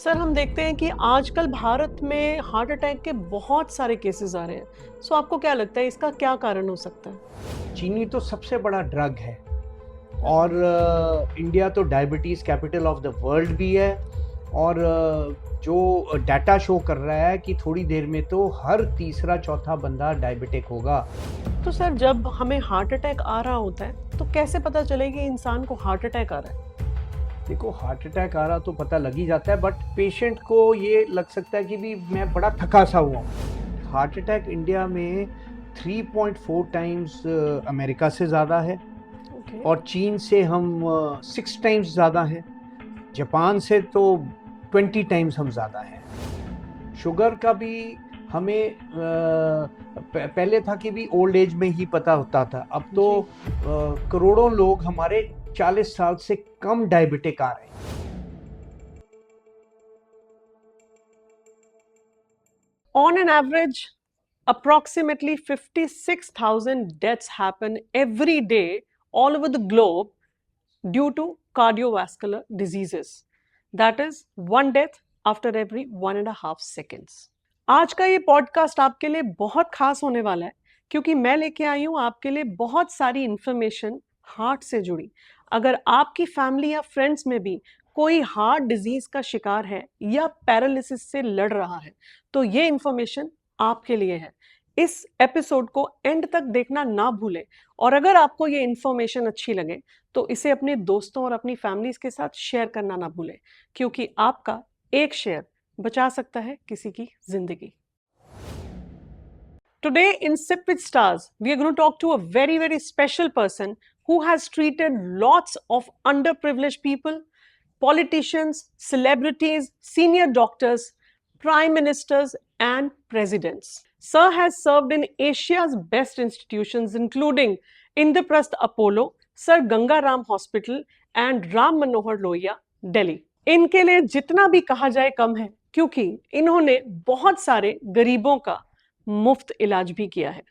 Sir हम देखते हैं कि आजकल भारत में हार्ट अटैक के बहुत सारे केसेस आ रहे हैं। सो आपको क्या लगता है इसका क्या कारण हो सकता है? चीनी तो सबसे बड़ा ड्रग है और इंडिया तो diabetes capital of the world भी है। और जो डाटा शो कर रहा है कि थोड़ी देर में तो हर तीसरा चौथा बंदा डायबिटिक होगा। तो सर जब हमें हार्ट अटैक आ रहा होता है तो कैसे पता चले कि इंसान को हार्ट अटैक आ रहा है? देखो, हार्ट अटैक आ रहा तो पता लग ही जाता है, बट पेशेंट को ये लग सकता है कि भी मैं बड़ा थका सा हुआ हूँ। हार्ट अटैक इंडिया में 3.4 टाइम्स अमेरिका से ज़्यादा है और चीन से हम 6 टाइम्स ज़्यादा हैं, जापान से तो 20 टाइम्स हम ज़्यादा हैं। शुगर का भी हमें पहले था कि भी ओल्ड एज में ही पता होता था, अब तो करोड़ों लोग हमारे 40 साल से कम डायबिटिक आ रहे हैं। On an average, approximately 56,000 deaths happen every day all over the globe due to cardiovascular diseases. That is one death after every 1.5 seconds. आज का ये पॉडकास्ट आपके लिए बहुत खास होने वाला है क्योंकि मैं लेके आई हूँ आपके लिए बहुत सारी इंफॉर्मेशन हार्ट से जुड़ी। अगर आपकी फैमिली या फ्रेंड्स में भी कोई हार्ट डिजीज का शिकार है या पैरालिसिस से लड़ रहा है तो ये इंफॉर्मेशन आपके लिए है। इस एपिसोड को एंड तक देखना ना भूलें और अगर आपको ये इंफॉर्मेशन अच्छी लगे तो इसे अपने दोस्तों और अपनी फैमिलीज के साथ शेयर करना ना भूलें क्योंकि आपका एक शेयर बचा सकता है किसी की जिंदगी। Today in Sip with Stars, we are going to talk to a very, very special person who has treated lots of underprivileged people, politicians, celebrities, senior doctors, prime ministers, and presidents. Sir has served in Asia's best institutions, including Indraprastha Apollo, Sir Ganga Ram Hospital, and Ram Manohar Lohia, Delhi. इनके लिए जितना भी कहा जाए कम है क्योंकि इन्होंने बहुत सारे गरीबों का मुफ्त इलाज भी किया है।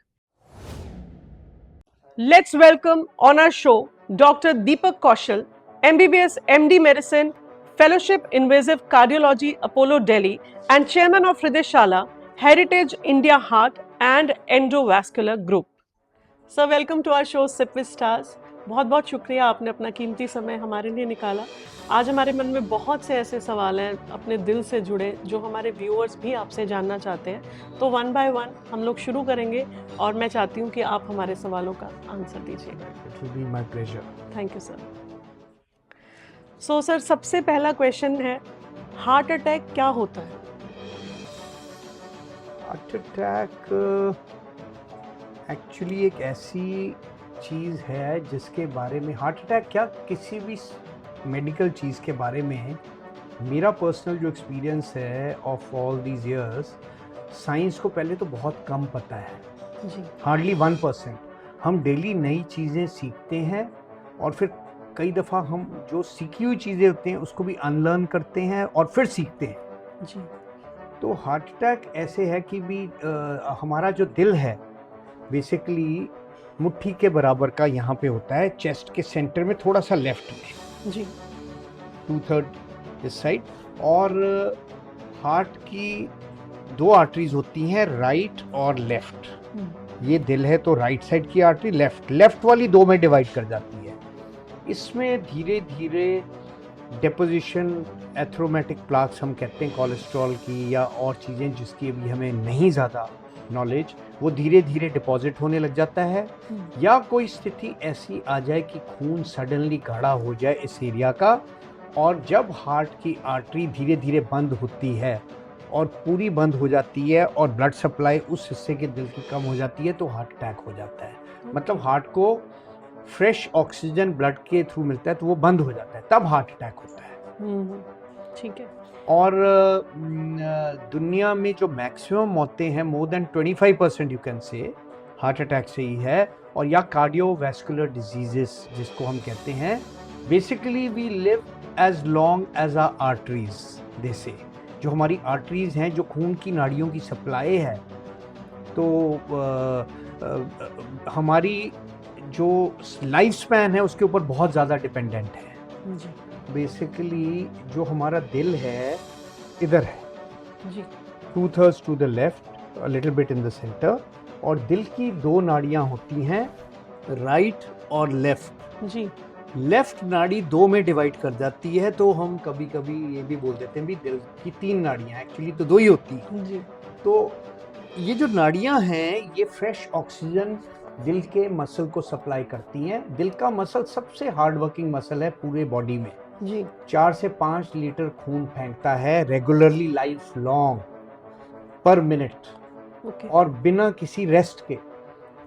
Let's welcome on our show Dr. Deepak Kaushal, MBBS MD Medicine, Fellowship Invasive Cardiology, Apollo Delhi, and Chairman of Hridayashala, Heritage India Heart and Endovascular Group. Sir, welcome to our show Sip with Stars. बहुत बहुत शुक्रिया, आपने अपना कीमती समय हमारे लिए निकाला। आज हमारे मन में बहुत से ऐसे सवाल हैं अपने दिल से जुड़े जो हमारे व्यूअर्स भी आपसे जानना चाहते हैं, तो वन बाय वन हम लोग शुरू करेंगे और मैं चाहती हूँ कि आप हमारे सवालों का आंसर दीजिएगा। It will be my pleasure. Thank you sir. So sir, सबसे पहला क्वेश्चन है, हार्ट अटैक क्या होता है? हार्ट अटैक एक्चुअली एक ऐसी चीज़ है जिसके बारे में, हार्ट अटैक क्या किसी भी मेडिकल चीज़ के बारे में मेरा पर्सनल जो एक्सपीरियंस है of all these years, science को पहले तो बहुत कम पता है जी। हार्डली 1%। हम डेली नई चीज़ें सीखते हैं और फिर कई दफ़ा हम जो सीखी हुई चीज़ें होती हैं उसको भी अनलर्न करते हैं और फिर सीखते हैं जी। तो हार्ट अटैक ऐसे है कि भी हमारा जो दिल है बेसिकली मुट्ठी के बराबर का यहाँ पे होता है, चेस्ट के सेंटर में थोड़ा सा लेफ्ट में जी। 2/3 इस साइड। और हार्ट की 2 आर्टरीज होती हैं, राइट और लेफ्ट। ये दिल है तो राइट साइड की आर्टरी लेफ्ट वाली 2 में डिवाइड कर जाती है। इसमें धीरे धीरे डिपोजिशन, एथरोमेटिक प्लाक्स हम कहते हैं कोलेस्ट्रॉल की या और चीज़ें जिसकी अभी हमें नहीं ज़्यादा नॉलेज, वो धीरे धीरे डिपॉजिट होने लग जाता है। या कोई स्थिति ऐसी आ जाए कि खून सडनली गाढ़ा हो जाए इस एरिया का, और जब हार्ट की आर्टरी धीरे धीरे बंद होती है और पूरी बंद हो जाती है और ब्लड सप्लाई उस हिस्से के दिल की कम हो जाती है तो हार्ट अटैक हो जाता है। मतलब हार्ट को फ्रेश ऑक्सीजन ब्लड के थ्रू मिलता है तो वो बंद हो जाता है, तब हार्ट अटैक होता है। ठीक है। और दुनिया में जो मैक्सिमम मौतें हैं, मोर देन 25% यू कैन से हार्ट अटैक से ही है। और या कार्डियोवैस्कुलर डिजीजेस जिसको हम कहते हैं, basically we live as long as our arteries, they say जो हमारी आर्टरीज हैं, जो खून की नाड़ियों की सप्लाई है, तो हमारी जो लाइफ स्पैन है उसके ऊपर बहुत ज़्यादा डिपेंडेंट है। जी। बेसिकली जो हमारा दिल है इधर है, जी 2/3 to the left, a little bit in the center. और दिल की दो नाड़ियां होती हैं, राइट और लेफ्ट। जी लेफ्ट नाड़ी दो में डिवाइड कर जाती है, तो हम कभी कभी ये भी बोल देते हैं भी दिल की तीन नाड़ियां, एक्चुअली तो दो ही होती हैं। जी तो ये जो नाड़ियां हैं ये फ्रेश ऑक्सीजन दिल के मसल को सप्लाई करती हैं। दिल का मसल सबसे हार्ड वर्किंग मसल है पूरे बॉडी में। जी 4 से 5 लीटर खून फेंकता है रेगुलरली, लाइफ लॉन्ग, पर मिनट, ओके और बिना किसी रेस्ट के।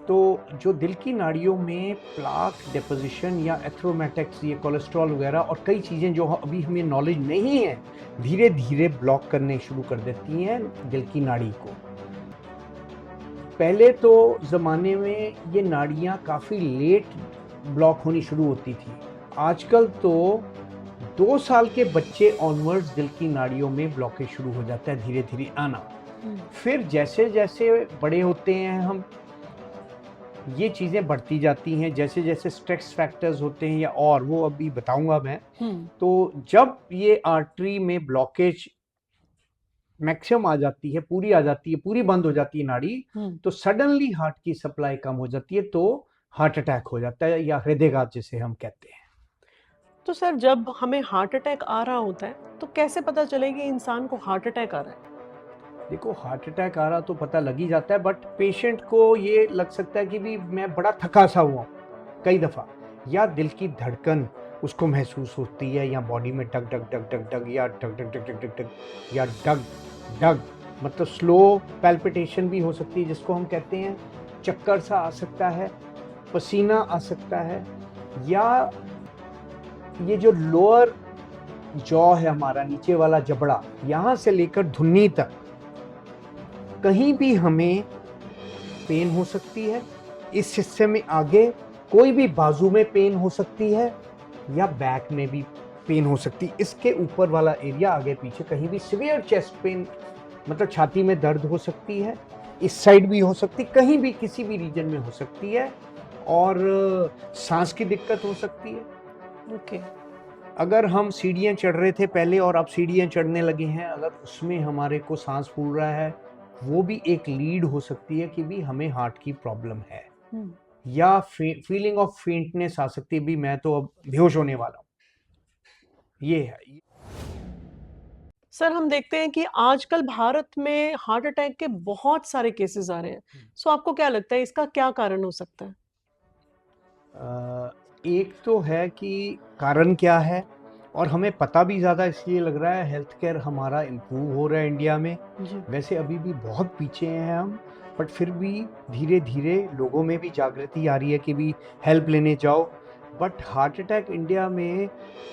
तो जो दिल की नाड़ियों में प्लाक डिपोजिशन या एथरोमेटिक्स, ये कोलेस्ट्रॉल वगैरह और कई चीज़ें जो अभी हमें नॉलेज नहीं है, धीरे धीरे ब्लॉक करने शुरू कर देती हैं दिल की नाड़ी को। पहले तो ज़माने में ये नाड़ियाँ काफ़ी लेट ब्लॉक होनी शुरू होती थी। आजकल तो 2 साल के बच्चे ऑनवर्ड्स दिल की नाड़ियों में ब्लॉकेज शुरू हो जाता है धीरे धीरे आना। फिर जैसे जैसे बड़े होते हैं हम, ये चीज़ें बढ़ती जाती हैं, जैसे जैसे स्ट्रेस फैक्टर्स होते हैं या और वो अभी बताऊंगा मैं। तो जब ये आर्टरी में ब्लॉकेज मैक्सिमम आ जाती है, पूरी आ जाती है, पूरी बंद हो जाती है नाड़ी, तो सडनली हार्ट की सप्लाई कम हो जाती है, तो हार्ट अटैक हो जाता है या हृदयघात जिसे हम कहते हैं। तो सर जब हमें हार्ट अटैक आ रहा होता है तो कैसे पता चलेगा कि इंसान को हार्ट अटैक आ रहा है? देखो, हार्ट अटैक आ रहा तो पता लग ही जाता है, बट पेशेंट को ये लग सकता है कि भी मैं बड़ा थका सा हुआ कई दफ़ा, या दिल की धड़कन उसको महसूस होती है, या बॉडी में डग डग डग डग डग, या डग डग डग डग डग डग, या डग डग, मतलब स्लो पैल्पिटेशन भी हो सकती है जिसको हम कहते हैं, चक्कर सा आ सकता है, पसीना आ सकता है, या ये जो लोअर जॉ है हमारा, नीचे वाला जबड़ा, यहाँ से लेकर धुन्नी तक कहीं भी हमें पेन हो सकती है। इस हिस्से में आगे कोई भी बाजू में पेन हो सकती है, या बैक में भी पेन हो सकती है। इसके ऊपर वाला एरिया आगे पीछे कहीं भी सिवियर चेस्ट पेन, मतलब छाती में दर्द हो सकती है, इस साइड भी हो सकती, कहीं भी किसी भी रीजन में हो सकती है, और सांस की दिक्कत हो सकती है। ओके अगर हम सीढ़ियाँ चढ़ रहे थे पहले और अब सीढ़ियाँ चढ़ने लगे हैं, अगर उसमें हमारे को सांस फूल रहा है, वो भी एक लीड हो सकती है कि भी हमें हार्ट की प्रॉब्लम है। या फीलिंग ऑफ फेंटनेस आ सकती है, भी मैं तो अब बेहोश होने वाला हूँ, ये है। सर हम देखते हैं कि आजकल भारत में हार्ट अटैक के बहुत सारे केसेस आ रहे हैं। सो आपको क्या लगता है इसका क्या कारण हो सकता है? एक तो है कि कारण क्या है, और हमें पता भी ज़्यादा इसलिए लग रहा है, हेल्थ केयर हमारा इम्प्रूव हो रहा है इंडिया में। जी वैसे अभी भी बहुत पीछे हैं हम, बट फिर भी धीरे धीरे लोगों में भी जागृति आ रही है कि भी हेल्प लेने जाओ। बट हार्ट अटैक इंडिया में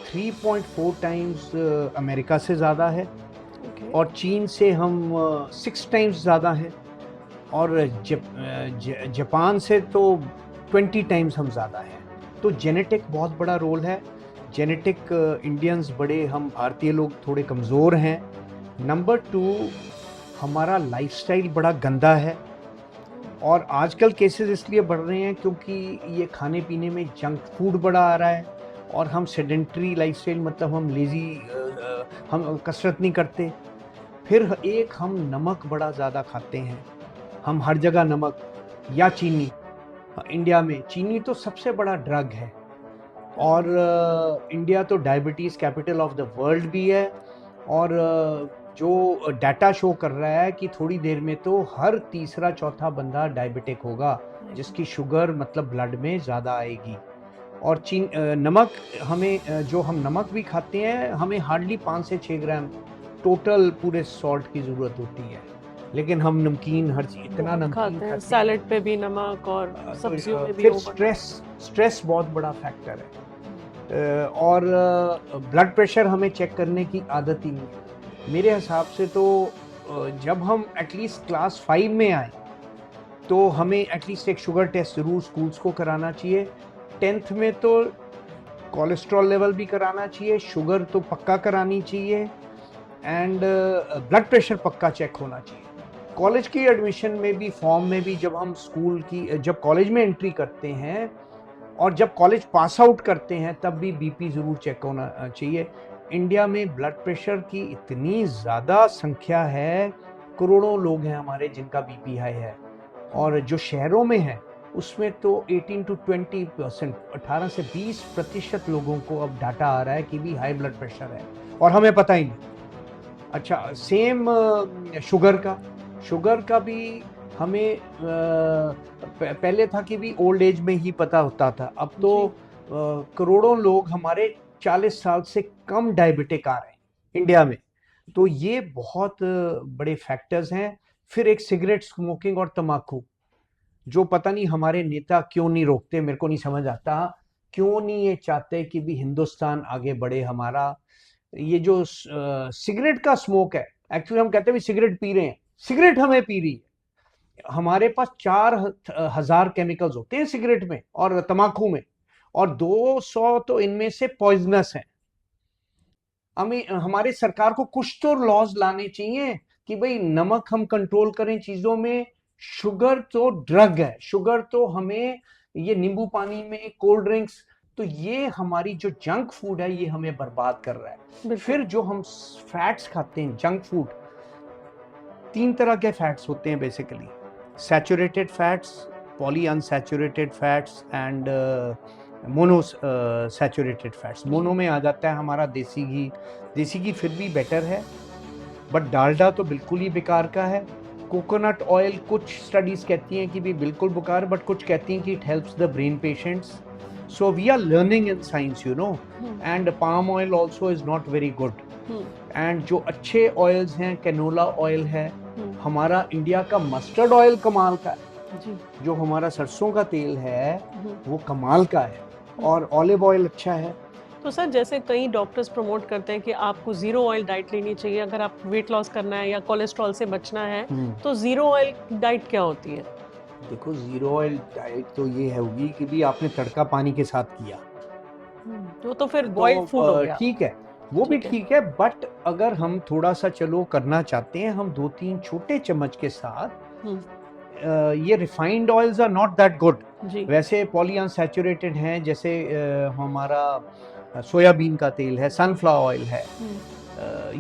3.4 टाइम्स अमेरिका से ज़्यादा है, ओके और चीन से हम 6 टाइम्स ज़्यादा हैं, और जापान से तो 20 टाइम्स हम ज़्यादा हैं। तो जेनेटिक बहुत बड़ा रोल है। जेनेटिक इंडियंस बड़े, हम भारतीय लोग थोड़े कमज़ोर हैं। नंबर 2, हमारा लाइफस्टाइल बड़ा गंदा है, और आजकल केसेस इसलिए बढ़ रहे हैं क्योंकि ये खाने पीने में जंक फूड बड़ा आ रहा है, और हम सेडेंट्री लाइफस्टाइल, मतलब हम लेज़ी, हम कसरत नहीं करते। फिर एक हम नमक बड़ा ज़्यादा खाते हैं, हम हर जगह नमक या चीनी। इंडिया में चीनी तो सबसे बड़ा ड्रग है, और इंडिया तो diabetes capital of the world भी है, और जो डाटा शो कर रहा है कि थोड़ी देर में तो हर तीसरा चौथा बंदा डायबिटिक होगा, जिसकी शुगर मतलब ब्लड में ज़्यादा आएगी। और नमक, हमें जो हम नमक भी खाते हैं, हमें हार्डली 5 से 6 ग्राम टोटल पूरे सॉल्ट की ज़रूरत होती है, लेकिन हम नमकीन, हर चीज़ इतना बहुत नमकीन खाते हैं, खाते हैं। सैलेड पे भी नमक और सब्जियों में भी फिर ओवर। स्ट्रेस बहुत बड़ा फैक्टर है, और ब्लड प्रेशर हमें चेक करने की आदत ही नहीं है मेरे हिसाब से। तो जब हम एटलीस्ट क्लास 5 में आए, तो हमें एटलीस्ट एक शुगर टेस्ट ज़रूर स्कूल्स को कराना चाहिए। 10th में तो कोलेस्ट्रॉल लेवल भी कराना चाहिए, शुगर तो पक्का करानी चाहिए, एंड ब्लड प्रेशर पक्का चेक होना चाहिए। कॉलेज की एडमिशन में भी, फॉर्म में भी, जब कॉलेज में एंट्री करते हैं और जब कॉलेज पास आउट करते हैं, तब भी बीपी ज़रूर चेक होना चाहिए। इंडिया में ब्लड प्रेशर की इतनी ज़्यादा संख्या है, करोड़ों लोग हैं हमारे जिनका बीपी हाई है, और जो शहरों में है उसमें तो 18 to 20%, 18 से 20% लोगों को अब डाटा आ रहा है कि भी हाई ब्लड प्रेशर है और हमें पता ही नहीं। अच्छा, सेम शुगर का भी हमें पहले था कि भी ओल्ड एज में ही पता होता था, अब तो करोड़ों लोग हमारे 40 साल से कम डायबिटिक आ रहे हैं इंडिया में। तो ये बहुत बड़े फैक्टर्स हैं। फिर एक सिगरेट स्मोकिंग और तम्बाकू, जो पता नहीं हमारे नेता क्यों नहीं रोकते, मेरे को नहीं समझ आता क्यों नहीं ये चाहते कि भी हिंदुस्तान आगे बढ़े हमारा। ये जो सिगरेट का स्मोक है, एक्चुअली हम कहते हैं भी सिगरेट पी रहे हैं, सिगरेट हमें पी रही है। हमारे पास 4,000 केमिकल्स होते हैं सिगरेट में और तम्बाकू में, और 200 तो इनमें से पॉइजनस हैं। हमें हमारे सरकार को कुछ तो लॉज लाने चाहिए कि भाई नमक हम कंट्रोल करें चीजों में। शुगर तो ड्रग है, शुगर तो हमें, ये नींबू पानी में कोल्ड ड्रिंक्स, तो ये हमारी जो जंक फूड है ये हमें बर्बाद कर रहा है। फिर जो हम फैट्स खाते हैं, जंक फूड, 3 तरह के फैट्स होते हैं basically: saturated fats, poly unsaturated fats and mono saturated fats. Mono में आ जाता है हमारा देसी घी। देसी घी फिर भी बेटर है, बट डालडा तो बिल्कुल ही बेकार का है। कोकोनट ऑयल कुछ स्टडीज कहती हैं कि भी बिल्कुल बेकार, बट कुछ कहती हैं कि it helps the brain patients. So we are learning in science, you know. And palm oil also is not very good. And जो अच्छे ऑयल्स हैं, कैनोला ऑयल है, हमारा इंडिया का मस्टर्ड ऑयल कमाल का है जी। जो हमारा सरसों का तेल है वो कमाल का है, और ऑलिव ऑयल अच्छा है। तो सर, जैसे कई डॉक्टर्स प्रमोट करते हैं कि आपको जीरो ऑयल डाइट लेनी चाहिए अगर आप वेट लॉस करना है या कोलेस्ट्रॉल से बचना है, तो जीरो ऑयल डाइट क्या होती है? देखो, जीरो ऑयल डाइट तो ये होगी कि भी आपने तड़का पानी के साथ किया, तो फिर बॉइल्ड फूड हो गया। ठीक है, वो भी ठीक है, बट अगर हम थोड़ा सा चलो करना चाहते हैं, हम 2-3 छोटे चम्मच के साथ, ये refined oils are not that good. वैसे पॉली अनसैचुरेटेड हैं, जैसे हमारा सोयाबीन का तेल है, सनफ्लावर ऑयल है,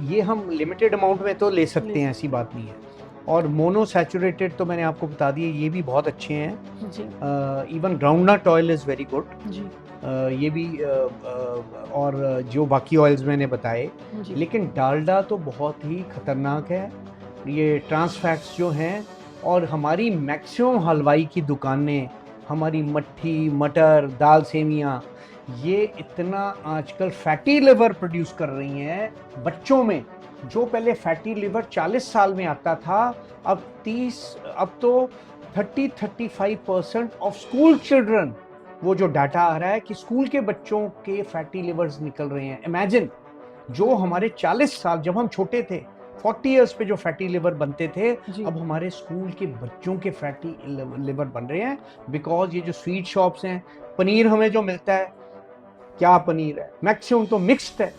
ये हम लिमिटेड अमाउंट में तो ले सकते हैं, ऐसी बात नहीं है। और मोनो सैचुरेटेड तो मैंने आपको बता दिए, ये भी बहुत अच्छे हैं। Even groundnut oil is very good, ये भी, और जो बाकी ऑयल्स मैंने बताए। लेकिन डालडा तो बहुत ही खतरनाक है, ये ट्रांस फैट्स जो हैं। और हमारी मैक्सिमम हलवाई की दुकानें, हमारी मट्ठी, मटर, दाल सेमियाँ, ये इतना आजकल फैटी लिवर प्रोड्यूस कर रही हैं बच्चों में। जो पहले फैटी लिवर 40 साल में आता था, अब तो 30-35% ऑफ स्कूल चिल्ड्रन, वो जो डाटा आ रहा है कि स्कूल के बच्चों के फैटी लिवर्स निकल रहे हैं। इमेजिन, जो हमारे 40 साल जब हम छोटे थे, 40 इयर्स पे जो फैटी लिवर बनते थे, अब हमारे स्कूल के बच्चों के फैटी लिवर बन रहे हैं। बिकॉज ये जो स्वीट शॉप्स हैं, पनीर हमें जो मिलता है, क्या पनीर है, मैक्सिमम तो मिक्स्ड है।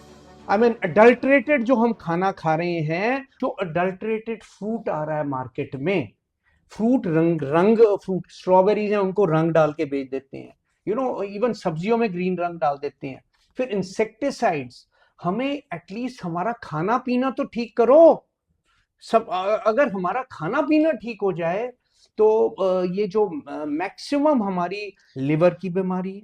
आई मीन अडल्ट्रेटेड जो हम खाना खा रहे हैं, जो अडल्ट्रेटेड फ्रूट आ रहा है मार्केट में, फ्रूट फ्रूट स्ट्रॉबेरीज हैं, उनको रंग डाल के बेच देते हैं, यू नो। इवन सब्जियों में ग्रीन रंग डाल देते हैं। फिर इंसेक्टिसाइड्स। हमें एटलीस्ट हमारा खाना पीना तो ठीक करो। सब अगर हमारा खाना पीना ठीक हो जाए तो ये जो मैक्सिमम हमारी लिवर की बीमारी है,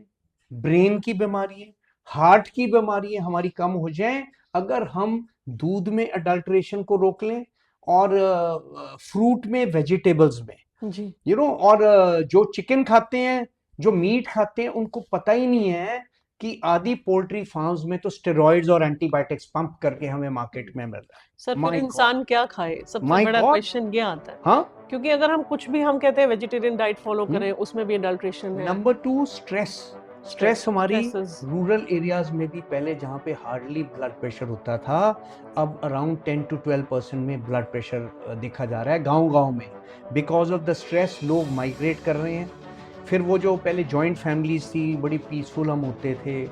ब्रेन की बीमारी है, हार्ट की बीमारी है, हमारी कम हो जाए अगर हम दूध में अडल्ट्रेशन को रोक लें, और फ्रूट में, वेजिटेबल्स में जी, यू नो। और जो चिकन खाते हैं, जो मीट खाते हैं, उनको पता ही नहीं है कि आदि पोल्ट्री फार्म्स में तो स्टेरॉइड्स और एंटीबायोटिक्स पंप करके हमें मार्केट में मिल रहा है। सर, फिर इंसान क्या खाए? सबसे बड़ा क्वेश्चन ये आता है। हाँ, क्योंकि अगर हम कुछ भी, हम कहते हैं वेजिटेरियन डाइट फॉलो करें, उसमें भी अडल्ट्रेशन है। नंबर 2, स्ट्रेस हमारी रूरल एरियाज में भी, पहले जहाँ पे हार्डली ब्लड प्रेशर होता था, अब अराउंड 10 to 12% में ब्लड प्रेशर देखा जा रहा है गांव में। बिकॉज ऑफ द स्ट्रेस लोग माइग्रेट कर रहे हैं। फिर वो जो पहले जॉइंट फैमिलीज थी, बड़ी पीसफुल हम होते थे,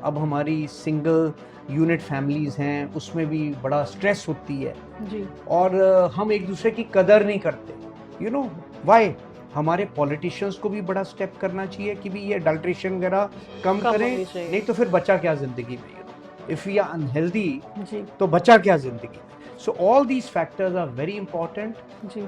अब हमारी सिंगल यूनिट फैमिलीज हैं, उसमें भी बड़ा स्ट्रेस होती है जी। और हम एक दूसरे की कदर नहीं करते, यू नो व्हाई। हमारे पॉलिटिशियंस को भी बड़ा स्टेप करना चाहिए कि भी ये अडल्ट्रेशन वगैरह कम करें, नहीं तो फिर बचा क्या जिंदगी में, इफ वी आर अनहेल्दी जी तो बचा क्या जिंदगी। So all these factors are very important. जी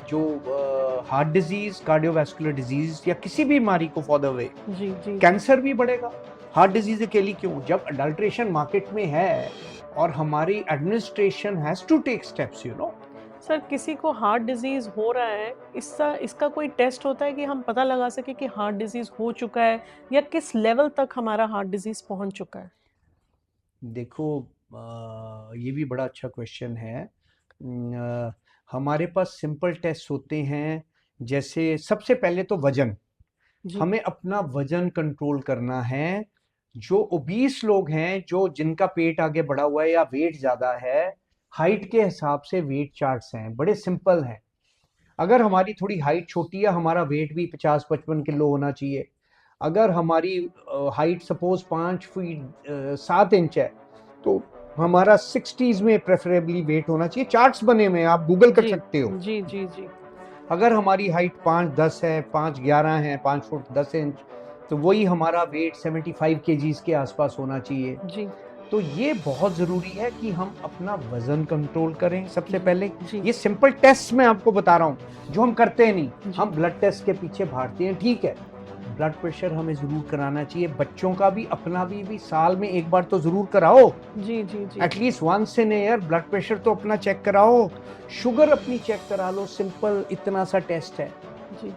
जो हार्ट डिजीज, कार्डियोवैस्कुलर डिजीज या किसी भी बीमारी को फॉर द वे, जी जी कैंसर भी बढ़ेगा। हार्ट डिजीज अकेली क्यों, जब अडल्ट्रेशन मार्केट में है और हमारी administration has to take steps, you know. Sir, किसी को हार्ट डिजीज हो रहा है, इसका कोई टेस्ट होता है कि हम पता लगा सके कि हार्ट डिजीज हो चुका है, या किस लेवल तक हमारा हार्ट डिजीज पहुंच चुका है? देखो, ये भी बड़ा अच्छा क्वेश्चन है। हमारे पास सिंपल टेस्ट होते हैं, जैसे सबसे पहले तो वजन। जी हमें अपना वजन कंट्रोल करना है। जो ओबीस लोग हैं, जो जिनका पेट आगे बढ़ा हुआ है या वेट ज्यादा है, हाइट के हिसाब से वेट चार्ट्स हैं, बड़े सिंपल हैं। अगर हमारी थोड़ी हाइट छोटी है, हमारा वेट भी 50-55 किलो होना चाहिए। अगर हमारी हाइट सपोज 5 फीट 7 इंच है, तो हमारा 60s में प्रेफरेबली वेट होना चाहिए। चार्ट्स बने हुए हैं, आप गूगल कर जी सकते हो। जी जी जी अगर हमारी हाइट 5'10" है, 5'11" है, 5 फुट 10 इंच, तो वही हमारा वेट 75 केजीज के आसपास होना चाहिए। जी तो ये बहुत ज़रूरी है कि हम अपना वजन कंट्रोल करें सबसे पहले। जी ये सिंपल टेस्ट मैं आपको बता रहा हूँ जो हम करते नहीं। जी। हम ब्लड टेस्ट के पीछे भागते हैं, ठीक है। ब्लड प्रेशर हमें ज़रूर कराना चाहिए, बच्चों का भी अपना भी साल में एक बार तो ज़रूर कराओ। जी जी जी at least once in year blood pressure तो अपना चेक कराओ। शुगर अपनी चेक करा लो, सिंपल इतना सा टेस्ट है। जी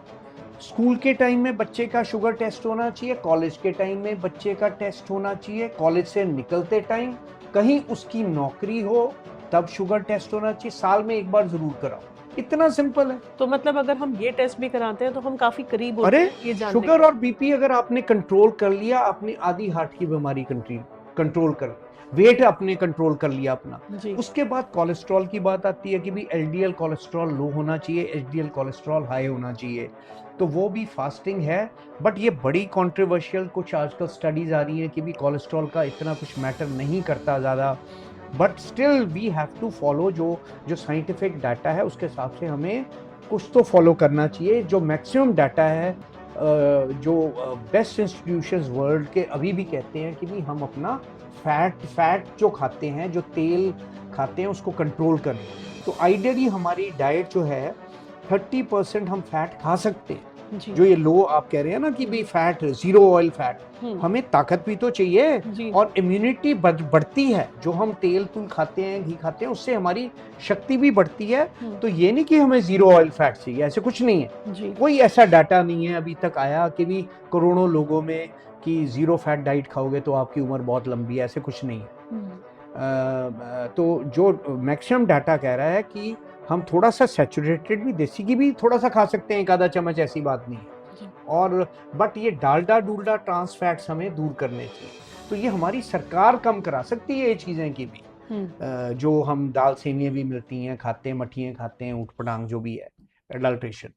स्कूल के टाइम में बच्चे का शुगर टेस्ट होना चाहिए, कॉलेज के टाइम में बच्चे का टेस्ट होना चाहिए, कॉलेज से निकलते टाइम, कहीं उसकी नौकरी हो तब शुगर टेस्ट होना चाहिए। साल में एक बार जरूर कराओ, इतना सिंपल है। तो मतलब अगर हम ये टेस्ट भी कराते हैं तो हम काफी करीब होते अरे हैं ये जानने शुगर के। और बीपी अगर आपने कंट्रोल कर लिया, आपने आधी हार्ट की बीमारी कंट्रोल कर ली, वेट आपने कंट्रोल कर लिया अपना। जी उसके बाद कोलेस्ट्रॉल की बात आती है कि भी एलडीएल कोलेस्ट्रॉल लो होना चाहिए, एचडीएल कोलेस्ट्रॉल हाई होना चाहिए, तो वो भी फास्टिंग है। बट ये बड़ी कंट्रोवर्शियल कुछ आजकल स्टडीज आ रही हैं कि भी कोलेस्ट्रॉल का इतना कुछ मैटर नहीं करता ज़्यादा। But still we have to follow जो साइंटिफिक डाटा है, उसके हिसाब से हमें कुछ तो फॉलो करना चाहिए। जो मैक्सिमम डाटा है, जो बेस्ट इंस्टीट्यूशंस वर्ल्ड के अभी भी कहते हैं कि भी हम अपना फैट जो खाते हैं, जो तेल खाते हैं, उसको कंट्रोल करें। तो आइडियली हमारी डाइट जो है 30% हम फैट खा सकते हैं। जी जो ये लो आप कह रहे हैं ना कि भी फैट, जीरो ऑयल फैट, हमें ताकत भी तो चाहिए जी और इम्यूनिटी बढ़ती है। जो हम तेल तूल खाते हैं, घी खाते हैं, उससे हमारी शक्ति भी बढ़ती है। तो ये नहीं कि हमें जीरो ऑयल फैट चाहिए, ऐसे कुछ नहीं है। जी कोई ऐसा डाटा नहीं है अभी तक आया कि भी करोड़ों लोगों में कि जीरो फैट डाइट खाओगे तो आपकी उम्र बहुत लंबी है, ऐसे कुछ नहीं है। तो जो मैक्सिमम डाटा कह रहा है कि हम थोड़ा सा सैचुरेटेड भी, देसी घी भी थोड़ा सा खा सकते हैं, एक आधा चम्मच, ऐसी बात नहीं है। और बट ये डालडा डूल्डा ट्रांस फैट्स हमें दूर करने चाहिए। तो ये हमारी सरकार कम करा सकती है ये चीज़ें की भी। जो हम दाल सेमियाँ भी मिलती हैं, खाते हैं, मठियाँ खाते हैं, ऊट पटांग जो भी है, adulteration.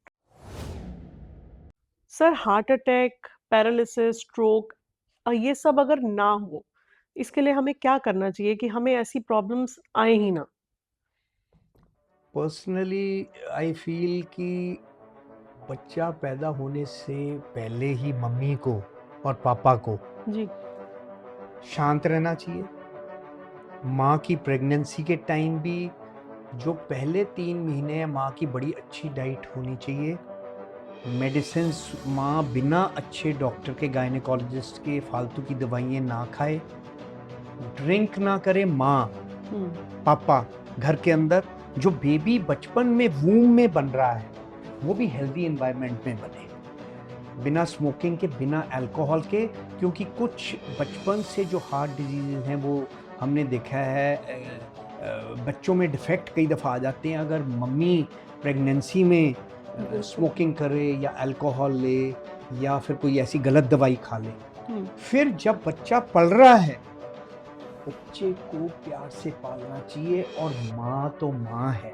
Sir, heart attack, paralysis, stroke, ये सब अगर ना हो, इसके लिए हमें क्या करना चाहिए कि हमें ऐसी प्रॉब्लम्स आए ही ना? पर्सनली आई फील कि बच्चा पैदा होने से पहले ही मम्मी को और पापा को जी शांत रहना चाहिए। माँ की प्रेगनेंसी के टाइम भी जो पहले 3 महीने माँ की बड़ी अच्छी डाइट होनी चाहिए। मेडिसिन माँ बिना अच्छे डॉक्टर के, गायनेकोलॉजिस्ट के फालतू की दवाइयाँ ना खाए। ड्रिंक ना करे माँ पापा घर के अंदर। जो बेबी बचपन में वूम में बन रहा है वो भी हेल्दी एनवायरनमेंट में बने, बिना स्मोकिंग के, बिना अल्कोहल के। क्योंकि कुछ बचपन से जो हार्ट डिजीज हैं वो हमने देखा है बच्चों में डिफेक्ट कई दफ़ा आ जाते हैं अगर मम्मी प्रेगनेंसी में स्मोकिंग करे या अल्कोहल ले या फिर कोई ऐसी गलत दवाई खा ले। फिर जब बच्चा पल रहा है, बच्चे को प्यार से पालना चाहिए। और माँ तो माँ है,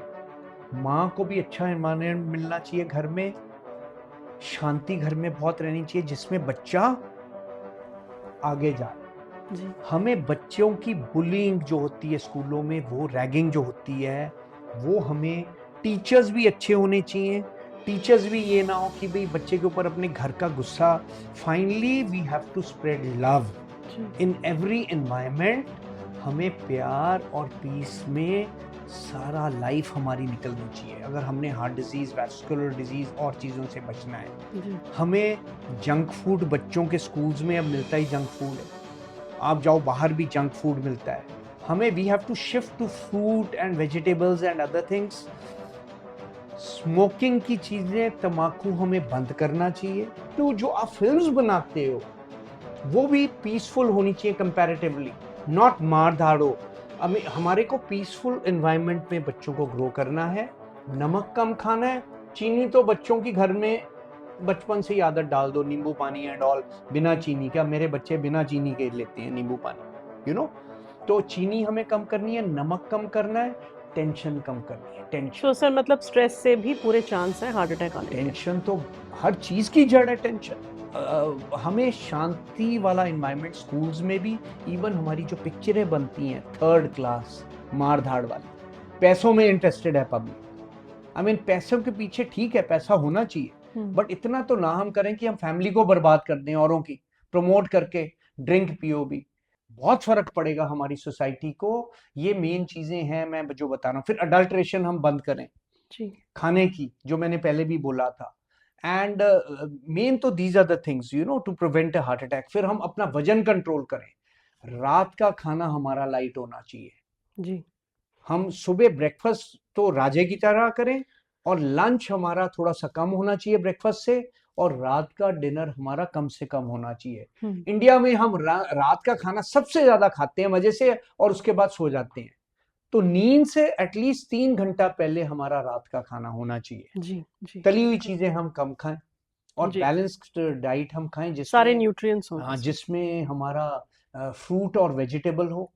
माँ को भी अच्छा एनवायरनमेंट मिलना चाहिए घर में। शांति घर में बहुत रहनी चाहिए जिसमें बच्चा आगे जाए। जी हमें बच्चों की बुलिंग जो होती है स्कूलों में, वो रैगिंग जो होती है, वो हमें टीचर्स भी अच्छे होने चाहिए। टीचर्स भी ये ना हो कि भाई बच्चे के ऊपर अपने घर का गुस्सा। Finally we have to spread love. In every environment हमें प्यार और पीस में सारा लाइफ हमारी निकलनी चाहिए। अगर हमने हार्ट डिजीज, वैस्कुलर डिजीज और चीज़ों से बचना है। जी हमें जंक फूड, बच्चों के स्कूल्स में अब मिलता ही जंक फूड है, आप जाओ बाहर भी जंक फूड मिलता है। हमें we have to shift to fruit and vegetables and other things. Smoking की चीजें, तम्बाकू हमें बंद करना चाहिए। तो जो आप फिल्म्स बनाते हो वो भी पीसफुल होनी चाहिए कंपैरेटिवली, नॉट मार धाड़ो। हमारे को पीसफुल एनवायरनमेंट में बच्चों को ग्रो करना है। नमक कम खाना है। चीनी तो बच्चों की घर में बचपन से ही आदत डाल दो, नींबू पानी एंड ऑल, बिना चीनी का। मेरे बच्चे बिना चीनी के लेते हैं नींबू पानी, यू नो। तो चीनी हमें कम करनी है, नमक कम करना है, टेंशन कम करनी है। टेंशन, तो सर मतलब स्ट्रेस से भी पूरे चांस है हार्ट अटैक आने के। टेंशन तो हर चीज की जड़ है, टेंशन। हमें शांति वाला एनवायरनमेंट, स्कूल्स में भी। इवन हमारी जो पिक्चरें बनती हैं थर्ड क्लास मार धाड़ वाली, पैसों में इंटरेस्टेड है पब्लिक। आई मीन पैसों के पीछे ठीक है, पैसा होना चाहिए, बट इतना तो ना हम करें कि हम फैमिली को बर्बाद कर दें औरों की प्रमोट करके। ड्रिंक पियो भी, बहुत फर्क पड़ेगा हमारी सोसाइटी को। ये मेन चीजें हैं मैं जो बता रहा हूँ। फिर अडल्ट्रेशन हम बंद करें जी खाने की, जो मैंने पहले भी बोला था। एंड मेन तो these are the things, you know, to prevent a heart attack. फिर हम अपना वजन कंट्रोल करें। रात का खाना हमारा लाइट होना चाहिए। जी हम सुबह ब्रेकफास्ट तो राजे की तरह करें, और लंच हमारा थोड़ा सा कम होना चाहिए ब्रेकफास्ट से, और रात का डिनर हमारा कम से कम होना चाहिए। इंडिया में हम रात का खाना सबसे ज्यादा खाते हैं मजे से, और उसके बाद सो जाते हैं। तो नींद से एटलीस्ट 3 घंटा पहले हमारा रात का खाना होना चाहिए। जी जी तली हुई चीजें हम कम खाएं, और जी बैलेंस्ड डाइट हम खाएं सारे जिसमें, न्यूट्रिएंट्स हो हाँ, जिसमें। जिसमें हमारा फ्रूट और वेजिटेबल हो।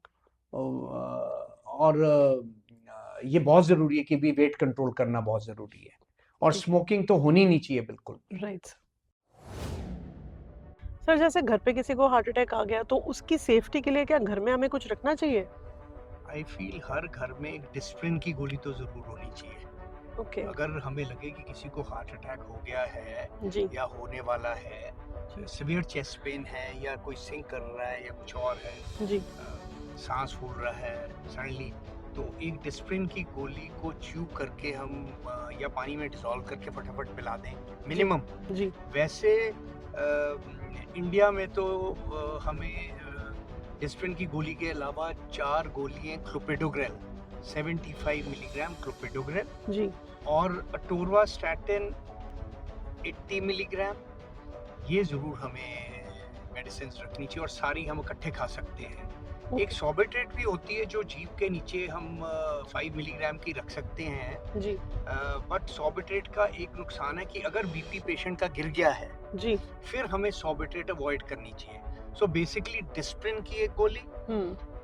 और ये बहुत जरूरी है कि भी वेट कंट्रोल करना बहुत जरूरी है। और ठीक। स्मोकिंग तो होनी नहीं चाहिए बिल्कुल। राइट सर, जैसे घर पे किसी को हार्ट अटैक आ गया तो उसकी सेफ्टी के लिए क्या घर में हमें कुछ रखना चाहिए? आई फील हर घर में एक डिस्प्रिन की गोली तो जरूर होनी चाहिए। ओके अगर हमें लगे कि किसी को हार्ट अटैक हो गया है जी या होने वाला है, सीवियर चेस्ट पेन है, या कोई सिंक कर रहा है, या कुछ और है, जी सांस फूल रहा है सडनली, तो एक डिस्प्रिन की गोली को च्यू करके हम या पानी में डिसॉल्व करके फटाफट पिला दें मिनिमम। जी वैसे इंडिया में तो हमें डिस्प्रिन की गोली के अलावा 4 गोलियां क्लोपिडोग्रेल, 75 मिलीग्राम क्लोपिडोग्रेल, जी और अटोरवास्टैटिन 80 मिलीग्राम, ये जरूर हमें मेडिसिन रखनी चाहिए। और सारी हम इकट्ठे खा सकते हैं। एक सॉर्बिट्रेट भी होती है जो जीभ के नीचे हम 5 मिलीग्राम की रख सकते हैं। जी बट सॉर्बिट्रेट का एक नुकसान है कि अगर बीपी पेशेंट का गिर गया है, जी फिर हमें सॉर्बिट्रेट अवॉइड करनी चाहिए। सो बेसिकली डिस्प्रिन की एक गोली,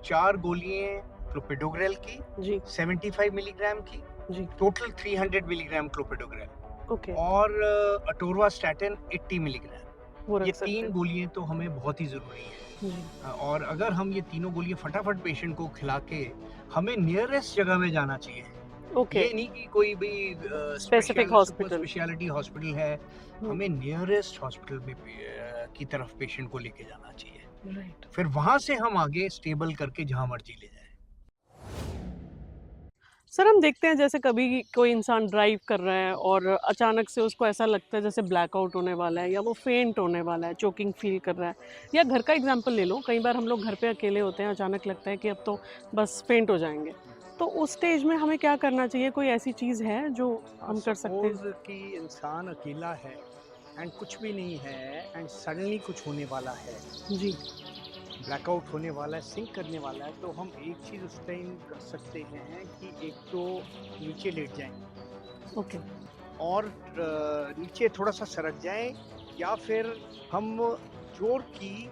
4 गोलियां क्लोपिडोग्रेल की जी 75 मिलीग्राम की, जी टोटल 300 मिलीग्राम क्लोपिडोग्रेल, ओके और अटोरवास्टैटिन 80 मिलीग्राम। वो ये रख सकते 3 हैं। गोलियां तो हमें बहुत ही जरूरी है। जी और अगर हम ये तीनों गोलियां फटाफट पेशेंट को खिला के, हमें नियरेस्ट जगह में जाना चाहिए। ओके ये नहीं कि कोई भी specific super hospital. Speciality hospital है, हमें नियरेस्ट हॉस्पिटल में की तरफ पेशेंट को लेके जाना चाहिए। राइट फिर वहां से हम आगे स्टेबल करके जहां मर्जी ले जाए। सर, हम देखते हैं जैसे कभी कोई इंसान ड्राइव कर रहा है और अचानक से उसको ऐसा लगता है जैसे ब्लैकआउट होने वाला है, या वो फेंट होने वाला है, चोकिंग फील कर रहा है। या घर का एग्जांपल ले लो, कई बार हम लोग घर पे अकेले होते हैं, अचानक लगता है कि अब तो बस फेंट हो जाएंगे। तो उस स्टेज में हमें क्या करना चाहिए? कोई ऐसी चीज़ है जो हम कर सकते सपोज हैं? कि इंसान अकेला है एंड कुछ भी नहीं है, एंड सडनली कुछ होने वाला है, जी ब्लैकआउट होने वाला है, सिंक करने वाला है, तो हम एक चीज उस टाइम कर सकते हैं कि एक तो नीचे लेट जाएं, ओके और नीचे थोड़ा सा सरक जाएं, या फिर हम जोर की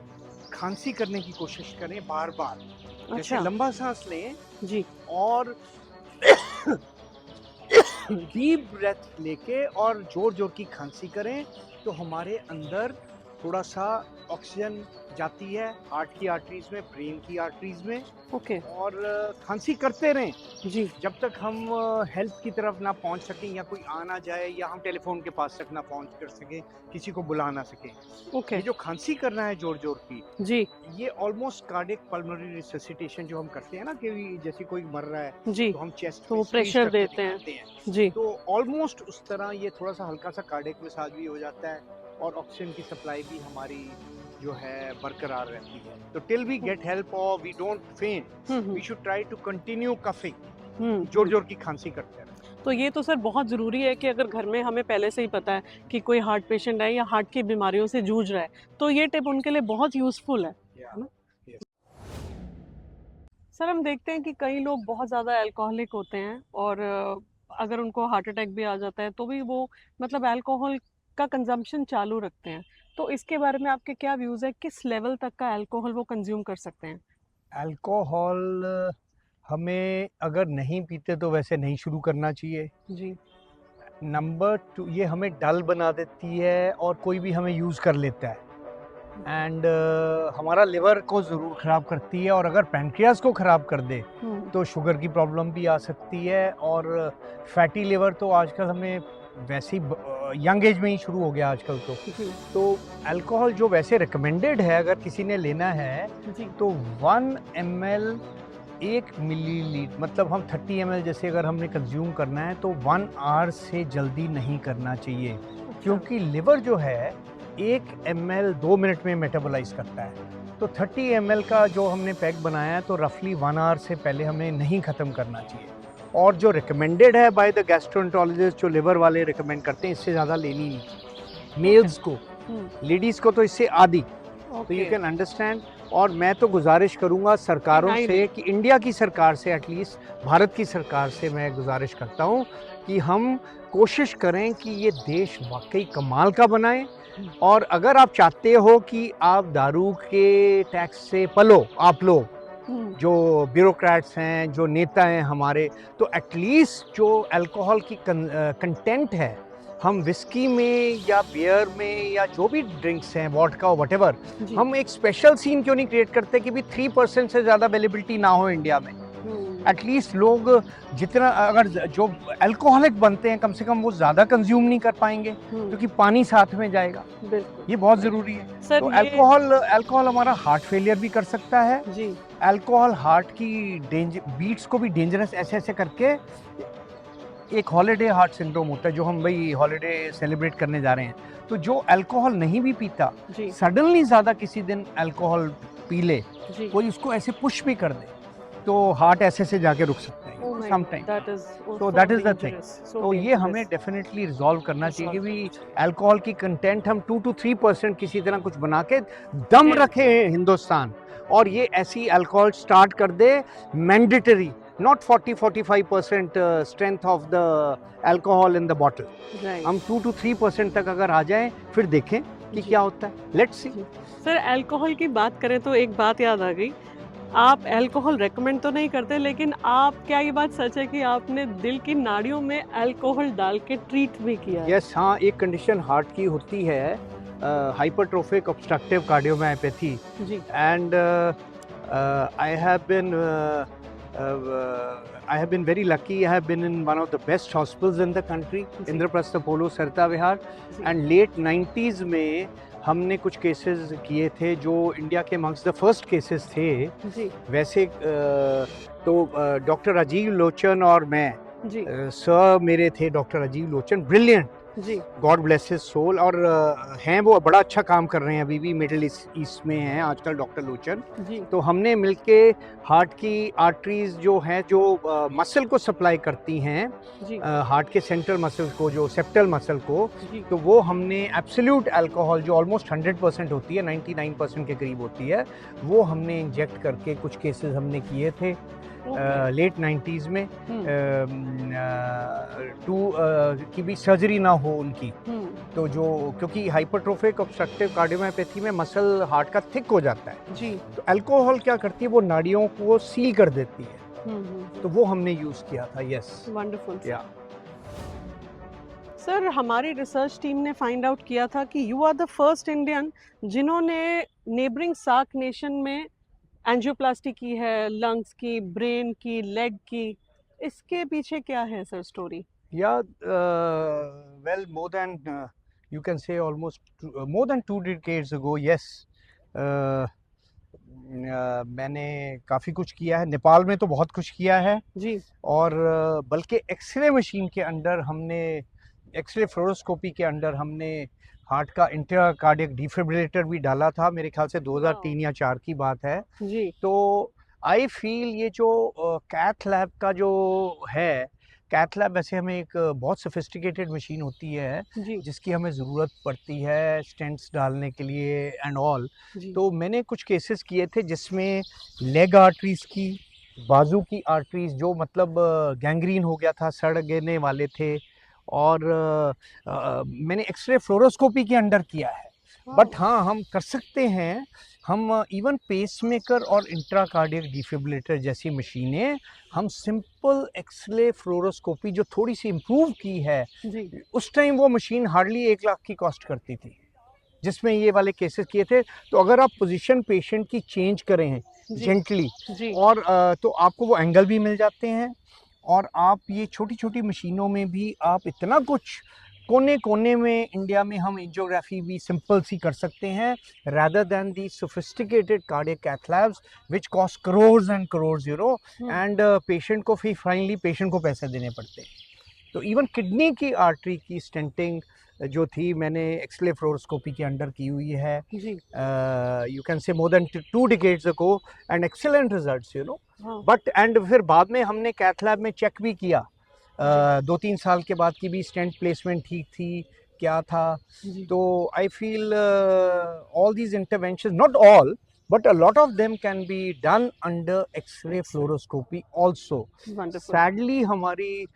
खांसी करने की कोशिश करें बार बार। जैसे अच्छा लंबा सांस लें जी और डीप ब्रेथ लेके और जोर जोर की खांसी करें, तो हमारे अंदर थोड़ा सा ऑक्सीजन जाती है हार्ट की आर्टरीज में, ब्रेन की आर्टरीज में, ओके और खांसी करते रहें जी जब तक हम हेल्थ की तरफ ना पहुंच सकें, या कोई आ ना जाए, या हम टेलीफोन के पास तक ना पहुंच कर सकें, किसी को बुला ना सकें। ओके ये जो खांसी करना है जोर जोर की, जी ये ऑलमोस्ट कार्डियक पल्मोनरी रिससिटेशन जो हम करते हैं ना, कि जैसे कोई मर रहा है जी तो हम चेस्ट तो पे वो स्क्वीज प्रेशर करके देते हैं दिखाते हैं, जी तो ऑलमोस्ट उस तरह ये थोड़ा सा हल्का सा कार्डियक मसाज भी हो जाता है, और ऑक्सीजन की सप्लाई भी हमारी जो है बरकरार रहती है। तो टिल वी गेट हेल्प और we don't faint, we should try to continue coughing, जोर जोर की खांसी करते हैं। तो ये तो सर बहुत ज़रूरी है कि अगर घर में हमें पहले से ही पता है कि कोई हार्ट पेशेंट है या हार्ट की बीमारियों से जूझ रहा है, तो ये टिप उनके लिए बहुत यूज़फुल है ना? सर हम देखते हैं कि कई लोग बहुत ज़्यादा अल्कोहलिक होते हैं और अगर उनको हार्ट अटैक भी आ जाता है तो भी वो मतलब अल्कोहल का कंजम्पशन चालू रखते हैं। तो इसके बारे में आपके क्या व्यूज़ है, किस लेवल तक का अल्कोहल वो कंज्यूम कर सकते हैं? अल्कोहल हमें अगर नहीं पीते तो वैसे नहीं शुरू करना चाहिए। जी नंबर 2, ये हमें डल बना देती है और कोई भी हमें यूज़ कर लेता है, एंड हमारा लिवर को ज़रूर ख़राब करती है, और अगर पैनक्रियास को ख़राब कर दे तो शुगर की प्रॉब्लम भी आ सकती है, और फैटी लिवर तो आजकल हमें वैसे ही यंग एज में ही शुरू हो गया आजकल जी तो अल्कोहल जो वैसे रिकमेंडेड है अगर किसी ने लेना है, जी तो 1 ml 1 मिलीलीटर, मतलब हम 30 ml जैसे अगर हमने कंज्यूम करना है तो 1 आवर से जल्दी नहीं करना चाहिए, क्योंकि लिवर जो है 1 ml 2 मिनट में मेटाबोलाइज करता है। तो 30 ml का जो हमने पैक बनाया है तो रफली 1 आवर से पहले हमें नहीं ख़त्म करना चाहिए। और जो रिकमेंडेड है बाय द गैस्ट्रोएंटरोलॉजिस्ट, जो लिवर वाले रिकमेंड करते हैं, इससे ज़्यादा लेनी नहीं चाहिए मेल्स को, लेडीज़ को तो इससे आधी। तो यू कैन अंडरस्टैंड। और मैं तो गुजारिश करूंगा सरकारों से कि इंडिया की सरकार से, एटलीस्ट भारत की सरकार से मैं गुजारिश करता हूं कि हम कोशिश करें कि ये देश वाकई कमाल का बनाएं। और अगर आप चाहते हो कि आप दारू के टैक्स से पलो, आप लोग जो ब्यूरोक्रेट्स हैं, जो नेता हैं हमारे, तो एटलीस्ट जो अल्कोहल की कंटेंट है, हम विस्की में या बियर में या जो भी ड्रिंक्स हैं, वॉडका और व्हाटएवर, हम एक स्पेशल सीन क्यों नहीं क्रिएट करते कि भी 3% से ज़्यादा अवेलेबिलिटी ना हो इंडिया में। एटलीस्ट लोग जितना, अगर जो अल्कोहलिक बनते हैं कम से कम वो ज़्यादा कंज्यूम नहीं कर पाएंगे, क्योंकि पानी साथ में जाएगा। ये बहुत ज़रूरी है। तो अल्कोहल हमारा हार्ट फेलियर भी कर सकता है जी। अल्कोहल हार्ट की बीट्स को भी डेंजरस ऐसे ऐसे करके, एक हॉलिडे हार्ट सिंड्रोम होता है जो हम भाई हॉलिडे सेलिब्रेट करने जा रहे हैं, तो जो अल्कोहल नहीं भी पीता सडनली ज़्यादा किसी दिन अल्कोहल पी ले, कोई उसको ऐसे पुश भी कर दे तो हार्ट ऐसे से जाके रुक सकता है समटाइम। तो दैट इज द थिंग। तो ये हमें डेफिनेटली रिजॉल्व करना चाहिए कि भी अल्कोहल की कंटेंट हम 2 to 3% किसी तरह कुछ बना के दम रखे हिंदुस्तान, और ये ऐसी अल्कोहल स्टार्ट कर दे mandatory, not 40-45% strength of the alcohol in the bottle. हम 2 to 3% तक अगर आ जाएं, फिर देखें कि क्या होता है। Let's see. सर अल्कोहल की बात करें तो एक बात याद आ गई, आप अल्कोहल रेकमेंड तो नहीं करते, लेकिन आप, क्या ये बात सच है कि आपने दिल की नाड़ियों में अल्कोहल डाल के ट्रीट भी किया है? Yes, हाँ, एक कंडीशन हार्ट की होती है, hypertrophic obstructive cardiomyopathy, and I have been very lucky. I have been in one of the best hospitals in the country, Indraprastha Apollo Sarita Vihar, and late 90s में हमने कुछ cases किए थे जो India के अमंग्स द फर्स्ट केसेस थे जी। वैसे तो डॉक्टर राजीव लोचन और मैं, सर मेरे थे डॉक्टर राजीव लोचन, ब्रिलियंट जी, गॉड ब्लेस हिज सोल, और हैं वो बड़ा अच्छा काम कर रहे हैं, अभी भी मिडिल ईस्ट में हैं आजकल डॉक्टर लोचन जी। तो हमने मिलके हार्ट की आर्टरीज जो हैं, जो मसल को सप्लाई करती हैं, हार्ट के सेंट्रल मसल को, जो सेप्टल मसल को, तो वो हमने एब्सोल्यूट अल्कोहल जो ऑलमोस्ट 100% होती है, 99% के करीब होती है, वो हमने इंजेक्ट करके कुछ केसेस हमने किए थे लेट 90s में, की भी सर्जरी ना हो उनकी, तो जो क्योंकि हाइपरट्रोफिक ऑब्स्ट्रक्टिव कार्डियोमायोपैथी में मसल हार्ट का थिक हो जाता है जी, तो अल्कोहल क्या करती है, वो नाड़ियों को सील कर देती है, तो वो हमने यूज किया था। Yes, wonderful. या सर हमारी रिसर्च टीम ने फाइंड आउट किया था कि you are the first Indian जिन्होंने नेबरिंग सार्क नेशन में एंजियोप्लास्टी की है, लंग्स की, ब्रेन की, लेग की। इसके पीछे क्या है sir story? Yeah, well, more than you can say almost more than 2 decades ago, yes. मैंने काफ़ी कुछ किया है, नेपाल में तो बहुत कुछ किया है जी। और बल्कि एक्सरे मशीन के अंडर हमने, एक्सरे फ्लोरोस्कोपी के अंडर हमने हार्ट का इंट्राकार्डियक डिफिब्रिलेटर भी डाला था, मेरे ख्याल से 2003 या 4 की बात है। जी। तो आई फील ये जो कैथ लैब का जो है, कैथ लैब वैसे हमें एक बहुत सोफिस्टिकेटेड मशीन होती है जी। जिसकी हमें ज़रूरत पड़ती है स्टेंट्स डालने के लिए एंड ऑल। जी। तो मैंने कुछ केसेस किए थे जिसमें लेग आर्टरीज़ की, बाजू की आर्टरीज़ जो मतलब गैंग्रीन हो गया था, सड़ गिरने वाले थे, और मैंने एक्सरे फ्लोरोस्कोपी के अंडर किया है। बट हाँ, हम कर सकते हैं, हम इवन पेसमेकर और इंट्राकार्डियक डिफिब्रिलेटर जैसी मशीनें, हम सिंपल एक्सरे फ्लोरोस्कोपी जो थोड़ी सी इम्प्रूव की है, जी। उस टाइम वो मशीन हार्डली 1 लाख की कॉस्ट करती थी जिसमें ये वाले केसेस किए थे। तो अगर आप पोजीशन पेशेंट की चेंज करें हैं जी। जेंटली, जी। और तो आपको वो एंगल भी मिल जाते हैं, और आप ये छोटी छोटी मशीनों में भी आप इतना कुछ कोने कोने में इंडिया में हम एंजियोग्राफी भी सिंपल सी कर सकते हैं, rather than the sophisticated cardiac cath labs which cost crores and crores, you know, and patient को फिर फाइनली पेशेंट को पैसे देने पड़ते हैं। तो इवन किडनी की आर्टरी की स्टेंटिंग जो थी, मैंने एक्सरे फ्लोरोस्कोपी के अंडर की हुई है, जी। You can say more than 2 decades ago, and excellent results, you know. हाँ। बट एंड फिर बाद में हमने कैथ लैब में चेक भी किया, 2-3 साल के बाद की भी स्टेंट प्लेसमेंट ठीक थी क्या था। जी। तो I feel all these intervention, not all but a lot of them can be done under X-ray fluoroscopy also. Wonderful. Sadly हमारी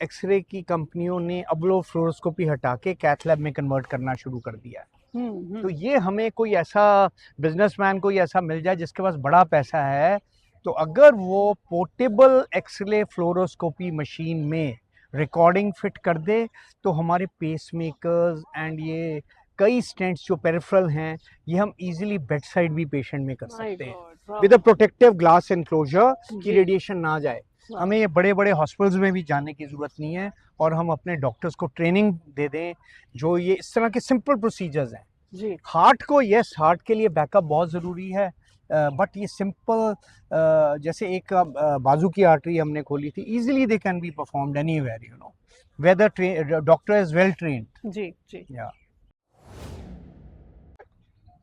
एक्सरे की कंपनियों ने अब वो फ्लोरोस्कोपी हटा के कैथ लैब में कन्वर्ट करना शुरू कर दिया है। तो ये हमें कोई ऐसा बिजनेसमैन कोई ऐसा मिल जाए जिसके पास बड़ा पैसा है, तो अगर वो पोर्टेबल एक्सरे फ्लोरोस्कोपी मशीन में रिकॉर्डिंग फिट कर दे, तो हमारे पेसमेकर्स एंड ये कई स्टेंट्स जो पेरिफेरल हैं, ये हम इजीली बेड साइड भी पेशेंट में कर सकते हैं with a protective glass enclosure कि रेडिएशन ना जाए। हमें ये बड़े बड़े हॉस्पिटल्स में भी जाने की ज़रूरत नहीं है, और हम अपने डॉक्टर्स को ट्रेनिंग दे दें जो ये इस तरह के सिंपल प्रोसीजर्स हैं। जी। हार्ट को, यस, हार्ट के लिए बैकअप बहुत ज़रूरी है, बट ये सिंपल जैसे एक बाजू की आर्टरी हमने खोली थी, easily they can be performed anywhere, you know, whether doctor is well trained. जी। जी। या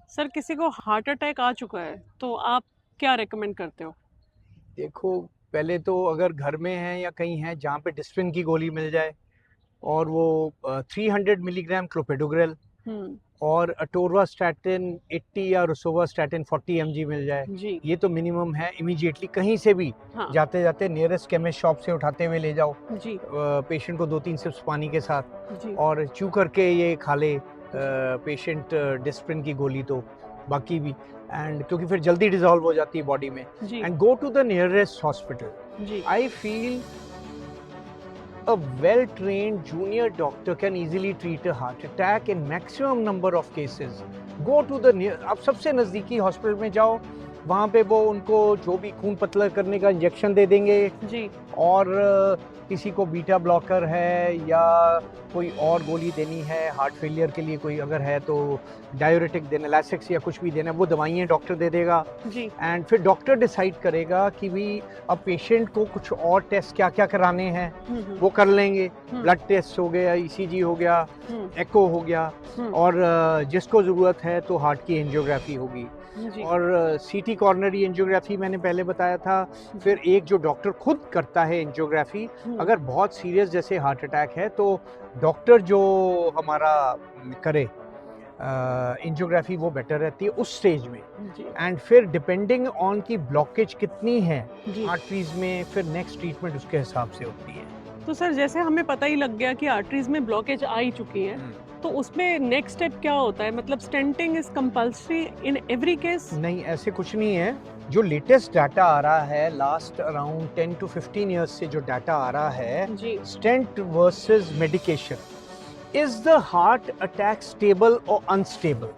सर किसी को हार्ट अटैक आ चुका है तो आप क्या रेकमेंड करते हो? देखो, पहले तो अगर घर में है या कहीं है जहाँ पे डिस्प्रिन की गोली मिल जाए, और वो 300 मिलीग्राम क्लोपेडोग्रेल और अटोरवास्टैटिन 80 या रोसोवास्टैटिन 40 mg मिल जाए, जी। ये तो मिनिमम है। इमीडिएटली कहीं से भी हाँ। जाते जाते नियरेस्ट केमिस्ट शॉप से उठाते हुए ले जाओ जी। पेशेंट को 2-3 सिप्स पानी के साथ, जी। और च्यू करके ये खा ले पेशेंट डिस्प्रिन की गोली, तो बाकी भी, एंड क्योंकि फिर जल्दी डिजॉल्व हो जाती है बॉडी में, जी। And go to the nearest hospital. जी। I feel a well-trained junior doctor can easily treat a heart attack in maximum number of cases. Go to the आप सबसे नज़दीकी हॉस्पिटल में जाओ, वहाँ पे वो उनको जो भी खून पतला करने का इंजेक्शन दे देंगे, जी। और किसी को बीटा ब्लॉकर है या कोई और गोली देनी है हार्ट फेलियर के लिए, कोई अगर है तो डायूरेटिक देना, लैसेक्स या कुछ भी देना, वो दवाइयाँ डॉक्टर दे देगा। जी। एंड फिर डॉक्टर डिसाइड करेगा कि भी अब पेशेंट को कुछ और टेस्ट क्या क्या कराने हैं, वो कर लेंगे। ब्लड टेस्ट हो गया, ईसीजी हो गया, एको हो गया, और जिसको ज़रूरत है तो हार्ट की एंजियोग्राफी होगी, और सीटी कॉर्नरी एंजियोग्राफी मैंने पहले बताया था। फिर एक जो डॉक्टर खुद करता है एंजियोग्राफी, अगर बहुत सीरियस जैसे हार्ट अटैक है तो डॉक्टर जो हमारा करे एंजियोग्राफी, वो बेटर रहती है उस स्टेज में। एंड फिर डिपेंडिंग ऑन की ब्लॉकेज कितनी है आर्टरीज में, फिर नेक्स्ट ट्रीटमेंट उसके हिसाब से होती है। तो सर जैसे हमें पता ही लग गया कि आर्टरीज में ब्लॉकेज आ ही चुकी है, तो उसमें नेक्स्ट स्टेप क्या होता है? मतलब stenting is compulsory in every case? नहीं, ऐसे कुछ नहीं है। जो लेटेस्ट डाटा आ रहा है, लास्ट अराउंड 10 to 15 ईयर्स से जो डाटा आ रहा है, जी। Stent versus medication, is the heart attack stable और अनस्टेबल?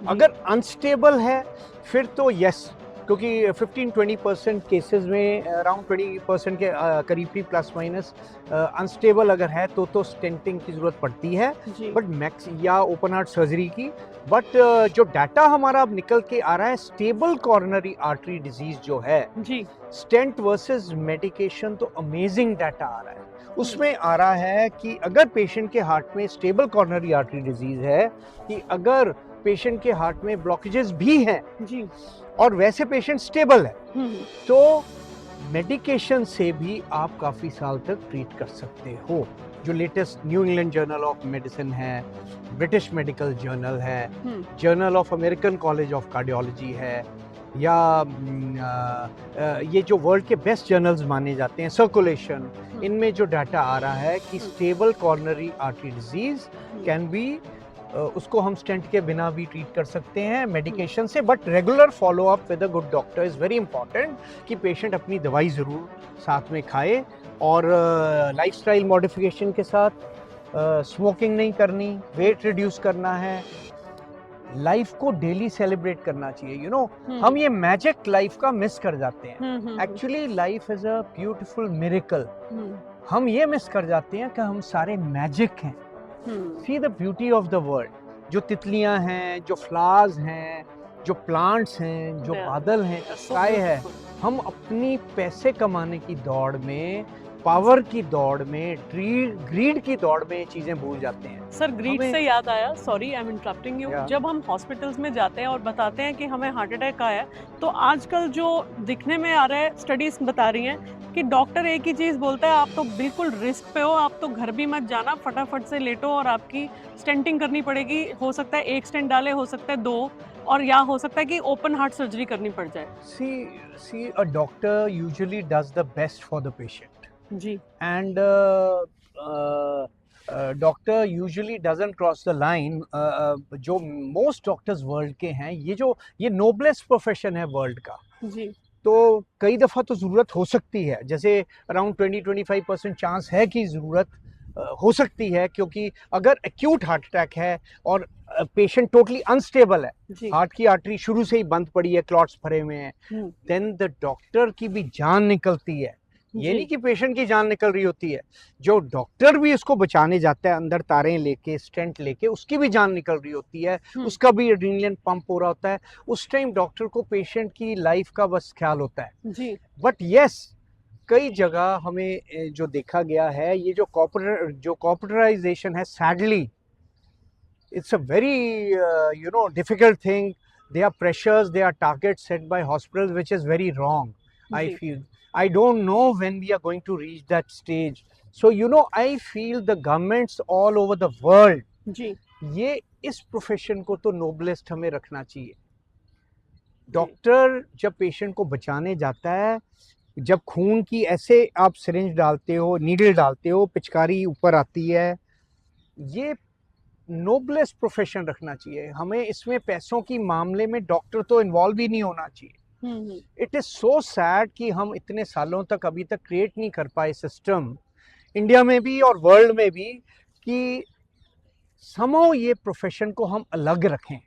अगर अनस्टेबल है फिर तो यस, क्योंकि 15-20% केसेस में अराउंड 20% के करीब प्लस माइनस अनस्टेबल अगर है तो स्टेंटिंग की जरूरत पड़ती है, जी बट मैक्स या ओपन हार्ट सर्जरी की। बट जो डाटा हमारा अब निकल के आ रहा है, स्टेबल कॉर्नरी आर्टरी डिजीज जो है, जी स्टेंट वर्सेस मेडिकेशन, तो अमेजिंग डाटा आ रहा है। उसमें आ रहा है कि अगर पेशेंट के हार्ट में स्टेबल कॉर्नरी आर्टरी डिजीज है, कि अगर पेशेंट के हार्ट में ब्लॉकेजेस भी हैं जी और वैसे पेशेंट स्टेबल है, हम्म तो मेडिकेशन से भी आप काफ़ी साल तक ट्रीट कर सकते हो। जो latest new England journal of medicine है, ब्रिटिश मेडिकल जर्नल है, journal of American college of cardiology है, या ये जो वर्ल्ड के बेस्ट जर्नल्स माने जाते हैं, सर्कुलेशन, इनमें जो डाटा आ रहा है कि stable coronary artery disease can be, उसको हम स्टेंट के बिना भी ट्रीट कर सकते हैं मेडिकेशन से, but regular follow up with a good doctor is very important, कि पेशेंट अपनी दवाई ज़रूर साथ में खाए, और लाइफस्टाइल मॉडिफिकेशन के साथ स्मोकिंग नहीं करनी, वेट रिड्यूस करना है, लाइफ को डेली सेलिब्रेट करना चाहिए। यू नो, हम ये मैजिक लाइफ का मिस कर जाते हैं। Actually life is a beautiful miracle. हम ये मिस कर जाते हैं कि हम सारे मैजिक हैं। See the beauty of the world, जो तितलियां हैं, जो फ्लावर्स हैं, जो प्लांट्स हैं, जो बादल हैं, स्काई है, हम अपनी पैसे कमाने की दौड़ में, पावर की दौड़ में, ग्रीड की दौड़ में ये चीजें भूल जाते हैं। सर ग्रीड से याद आया, sorry I am interrupting you, Yeah. जब हम हॉस्पिटल्स में जाते हैं और बताते हैं कि हमें हार्ट अटैक आया है, तो आजकल जो दिखने में आ रहा है, स्टडीज बता रही हैं कि डॉक्टर एक ही चीज़ बोलता है, आप तो बिल्कुल रिस्क पे हो, आप तो घर भी मत जाना, फटाफट से लेटो और आपकी स्टेंटिंग करनी पड़ेगी। हो सकता है एक स्टेंट डाले, हो सकता है 2, और या हो सकता है कि ओपन हार्ट सर्जरी करनी पड़ जाए। See, a doctor usually does the best for the patient. जी And doctor usually doesn't cross the line. जो मोस्ट डॉक्टर्स वर्ल्ड के हैं, ये नोबलेस्ट प्रोफेशन है वर्ल्ड का, जी तो कई दफ़ा तो ज़रूरत हो सकती है, जैसे अराउंड 20-25% चांस है कि ज़रूरत हो सकती है, क्योंकि अगर एक्यूट हार्ट अटैक है और पेशेंट टोटली अनस्टेबल है, जी हार्ट की आर्टरी शुरू से ही बंद पड़ी है, क्लॉट्स भरे हुए हैं, देन द डॉक्टर की भी जान निकलती है। ये जी। नहीं कि पेशेंट की जान निकल रही होती है, जो डॉक्टर भी इसको बचाने जाता है, अंदर तारें लेके, स्टेंट लेके, उसकी भी जान निकल रही होती है, उसका भी एड्रेनलिन पंप हो रहा होता है। उस टाइम डॉक्टर को पेशेंट की लाइफ का बस ख्याल होता है। जी बट यस, कई जगह हमें जो देखा गया है, ये जो कॉर्पोरेटाइजेशन है, sadly it's a very difficult thing. There are pressures, there are targets set by hospitals, which is very wrong. I जी feel, I don't know when we are going to reach that stage. So I feel the governments all over the world, जी ये इस profession को तो noblest हमें रखना चाहिए। Doctor जब patient को बचाने जाता है, जब खून की ऐसे आप सिरिंज डालते हो, नीडल डालते हो, पिचकारी ऊपर आती है, ये नोबलेस्ट प्रोफेशन रखना चाहिए हमें। इसमें पैसों की मामले में डॉक्टर तो इन्वॉल्व ही नहीं होना चाहिए। इट इज़ सो सैड कि हम इतने सालों तक अभी तक क्रिएट नहीं कर पाए सिस्टम, इंडिया में भी और वर्ल्ड में भी, कि समहाउ ये प्रोफेशन को हम अलग रखें,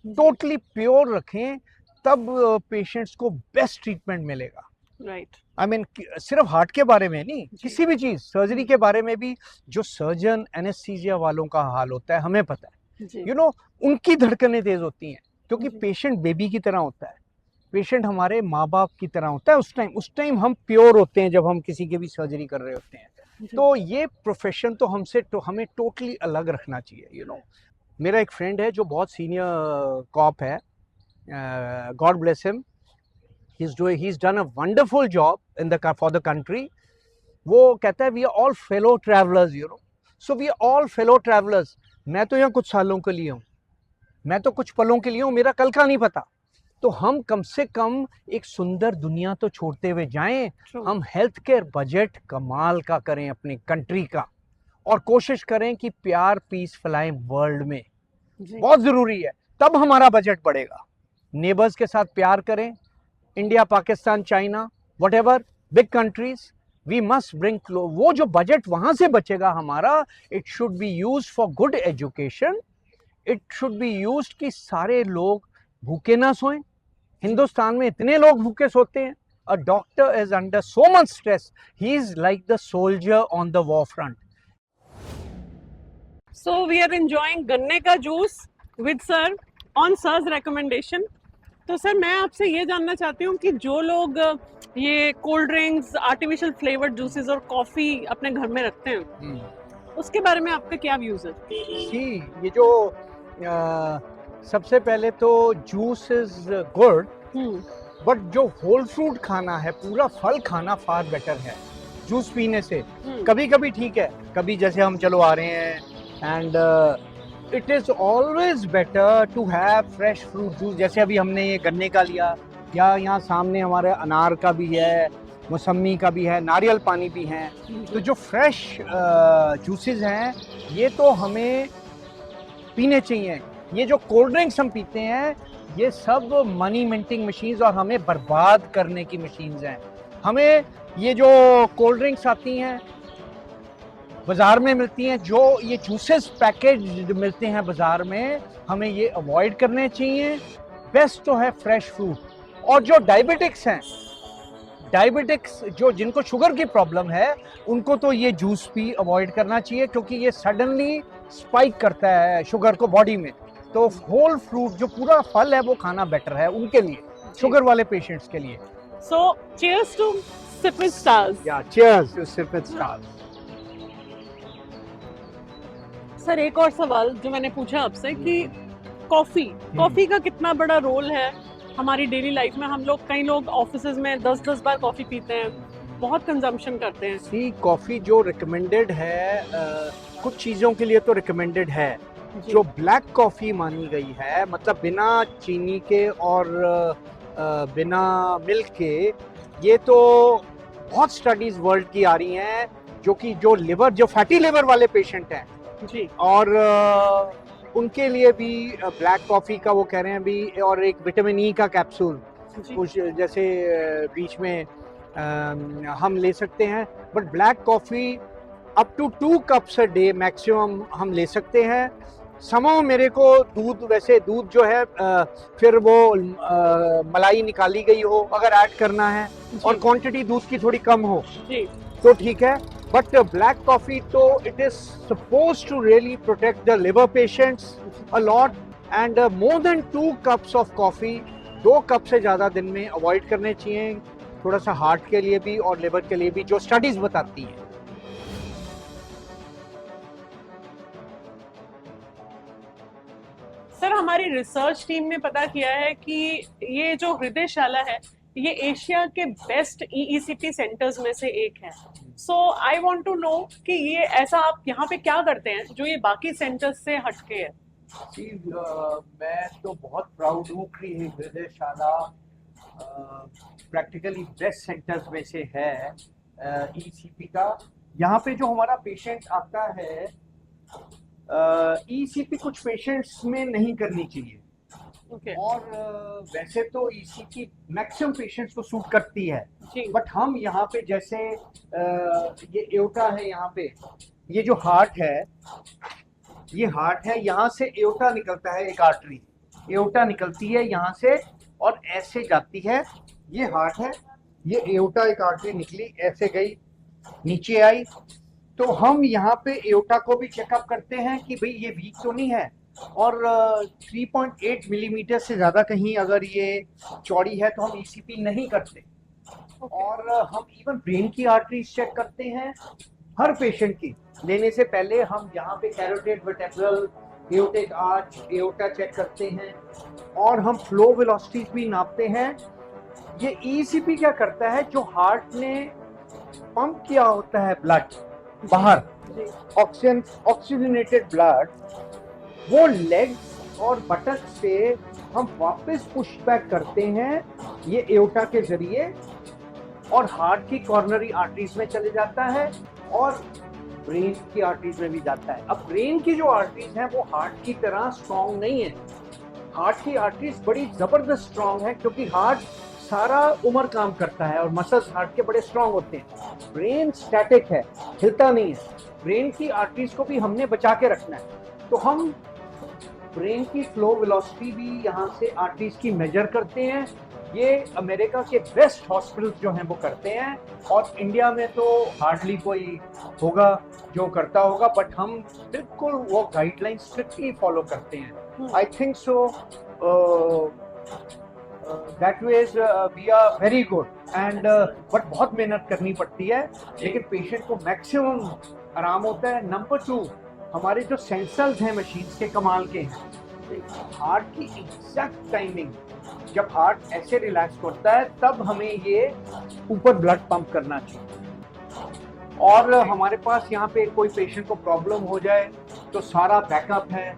टोटली प्योर रखें, तब पेशेंट्स को बेस्ट ट्रीटमेंट मिलेगा। राइट आई मीन, सिर्फ हार्ट के बारे में नहीं, किसी भी चीज़, सर्जरी के बारे में भी, जो सर्जन एनेस्थीसिया वालों का हाल होता है, हमें पता है। जी उनकी धड़कनें तेज होती हैं, क्योंकि जी। पेशेंट बेबी की तरह होता है, पेशेंट हमारे माँ बाप की तरह होता है। उस टाइम हम प्योर होते हैं, जब हम किसी की भी सर्जरी कर रहे होते हैं। तो ये प्रोफेशन तो हमें टोटली अलग रखना चाहिए। मेरा एक फ्रेंड है जो बहुत सीनियर कॉप है, God bless him, he's done a wonderful job for the country. वो कहता है, we are all fellow travelers, so we are all fellow travelers. मैं तो यहाँ कुछ सालों के लिए हूँ, मैं तो कुछ पलों के लिए हूँ, मेरा कल का नहीं पता। तो हम कम से कम एक सुंदर दुनिया तो छोड़ते हुए जाएं। हम हेल्थ केयर बजट कमाल का करें अपनी कंट्री का, और कोशिश करें कि प्यार पीस फैलाएं वर्ल्ड में, बहुत ज़रूरी है, तब हमारा बजट बढ़ेगा। नेबर्स के साथ प्यार करें, India, Pakistan, China, whatever big countries, we must bring वो जो बजट वहाँ से बचेगा हमारा, it should be used for good education, it should be used कि सारे लोग भूखे ना सोएं। हिंदुस्तान में इतने लोग भूखे सोते हैं। A doctor is under so much stress, he is like the soldier on the war front. So we are enjoying गन्ने का juice with sir on sir's recommendation. तो सर मैं आपसे ये जानना चाहती हूँ कि जो लोग ये cold drinks, artificial flavoured juices और कॉफी अपने घर में रखते हैं, उसके बारे में आपका क्या व्यूज है? जी, ये जो सबसे पहले तो जूस इज गुड, बट जो होल फ्रूट खाना है, पूरा फल खाना फार बेटर है जूस पीने से। कभी कभी ठीक है, कभी जैसे हम चलो आ रहे हैं and it is always better to have fresh fruit juice. जैसे अभी हमने ये गन्ने का लिया, या यहाँ सामने हमारे अनार का भी है, मौसमी का भी है, नारियल पानी भी है। तो जो फ्रेश जूसेस हैं ये तो हमें पीने चाहिए। ये जो कोल्ड ड्रिंक्स हम पीते हैं ये सब मनी मिंटिंग मशीन्स और हमें बर्बाद करने की मशीन्स हैं। हमें ये जो कोल्ड ड्रिंक्स आती हैं बाज़ार में मिलती हैं, जो ये जूसेस पैकेज मिलते हैं बाज़ार में, हमें ये अवॉइड करने चाहिए। बेस्ट तो है फ्रेश फ्रूट। और जो डायबिटिक्स हैं, डायबिटिक्स जो जिनको शुगर की प्रॉब्लम है, उनको तो ये जूस भी अवॉइड करना चाहिए, क्योंकि ये सडनली स्पाइक करता है शुगर को बॉडी में। तो होल फ्रूट जो पूरा फल है वो खाना बेटर है उनके लिए, शुगर वाले पेशेंट्स के लिए। So cheers to Sip with Stars. या cheers to sip with stars. Sir एक और सवाल जो मैंने पूछा आपसे कि कॉफी का कितना बड़ा रोल है हमारी डेली लाइफ में? हम लोग, कई लोग ऑफिसेज में 10-10 बार कॉफी पीते हैं, बहुत कंजम्पशन करते हैं। सी कॉफ़ी जो रिकमेंडेड है कुछ चीज़ों के लिए तो रिकमेंडेड है। जो ब्लैक कॉफ़ी मानी गई है, मतलब बिना चीनी के और बिना मिल्क के, ये तो बहुत स्टडीज़ वर्ल्ड की आ रही हैं, जो कि जो लिवर, जो फैटी लिवर वाले पेशेंट हैं जी, और उनके लिए भी ब्लैक कॉफ़ी का वो कह रहे हैं भी, और एक विटामिन ई का कैप्सूल कुछ जैसे बीच में हम ले सकते हैं। But black coffee up to 2 cups a day maximum हम ले सकते हैं। समो मेरे को दूध, वैसे दूध जो है फिर वो मलाई निकाली गई हो अगर ऐड करना है, और क्वांटिटी दूध की थोड़ी कम हो जी, तो ठीक है। बट ब्लैक कॉफ़ी तो it is suppose to really protect the liver patients a lot, and more than 2 cups of coffee, 2 cup से ज़्यादा दिन में अवॉइड करने चाहिए, थोड़ा सा हार्ट के लिए भी और लिवर के लिए भी, जो स्टडीज़ बताती हैं। सर हमारी रिसर्च टीम ने पता किया है कि ये जो हृदयशाला है ये एशिया के बेस्ट EECP सेंटर्स में से एक है। सो आई वांट टू नो कि ये ऐसा आप यहाँ पे क्या करते हैं जो ये बाकी सेंटर्स से हटके है? जी, मैं तो बहुत प्राउड हूँ कि हृदयशाला प्रैक्टिकली बेस्ट सेंटर्स में से है ECP का। यहाँ पे जो हमारा पेशेंट आता है, ECP कुछ पेशेंट्स में नहीं करनी चाहिए, और वैसे तो ECP मैक्सिमम पेशेंट्स को सूट करती है। बट हम यहाँ पे जैसे ये एओर्टा है, यहाँ पे ये जो हार्ट है, ये हार्ट है, यहाँ से एओर्टा निकलता है, एक आर्टरी एओर्टा निकलती है यहाँ से और ऐसे जाती है। ये हार्ट है, ये एओर्टा एक आर्टरी निकली, ऐसे गई, नीचे आई। तो हम यहाँ पे एओर्टा को भी चेकअप करते हैं कि भाई ये वीक तो नहीं है, और 3.8 मिलीमीटर से ज़्यादा कहीं अगर ये चौड़ी है तो हम ECP नहीं करते। और हम इवन ब्रेन की आर्टरीज चेक करते हैं हर पेशेंट की लेने से पहले। हम यहाँ पे carotid vertebral, aortic arch, aorta check करते हैं, और हम फ्लो वेलोसिटीज भी नापते हैं। ये ECP क्या करता है, जो हार्ट ने पंप किया होता है ब्लड बाहर, ऑक्सीजनेटेड ब्लड, वो लेग्स और बटक से हम वापस पुश बैक करते हैं ये एओर्टा के जरिए, और हार्ट की कॉर्नरी आर्टरीज में चले जाता है और ब्रेन की आर्टरीज में भी जाता है। अब ब्रेन की जो आर्टरीज हैं वो हार्ट की तरह स्ट्रॉन्ग नहीं है। हार्ट की आर्टरीज बड़ी जबरदस्त स्ट्रॉन्ग है, क्योंकि हार्ट सारा उम्र काम करता है और मसल्स हार्ट के बड़े स्ट्रांग होते हैं। ब्रेन स्टैटिक है, हिलता नहीं है। ब्रेन की आर्टरीज को भी हमने बचा के रखना है, तो हम ब्रेन की फ्लो वेलोसिटी भी यहाँ से आर्टरीज की मेजर करते हैं। ये अमेरिका के बेस्ट हॉस्पिटल्स जो हैं वो करते हैं, और इंडिया में तो हार्डली कोई होगा जो करता होगा, बट हम बिल्कुल वो गाइडलाइन स्ट्रिक्टली फॉलो करते हैं। I think so that ways we are very good and but बहुत मेहनत करनी पड़ती है, लेकिन पेशेंट को मैक्सिमम आराम होता है। नंबर 2, हमारे जो सेंसर्स हैं मशीन्स के कमाल के हैं। हार्ट की एग्जैक्ट टाइमिंग, जब हार्ट ऐसे रिलैक्स करता है तब हमें ये ऊपर ब्लड पंप करना चाहिए। और हमारे पास यहाँ पे कोई पेशेंट को प्रॉब्लम हो जाए तो सारा बैकअप है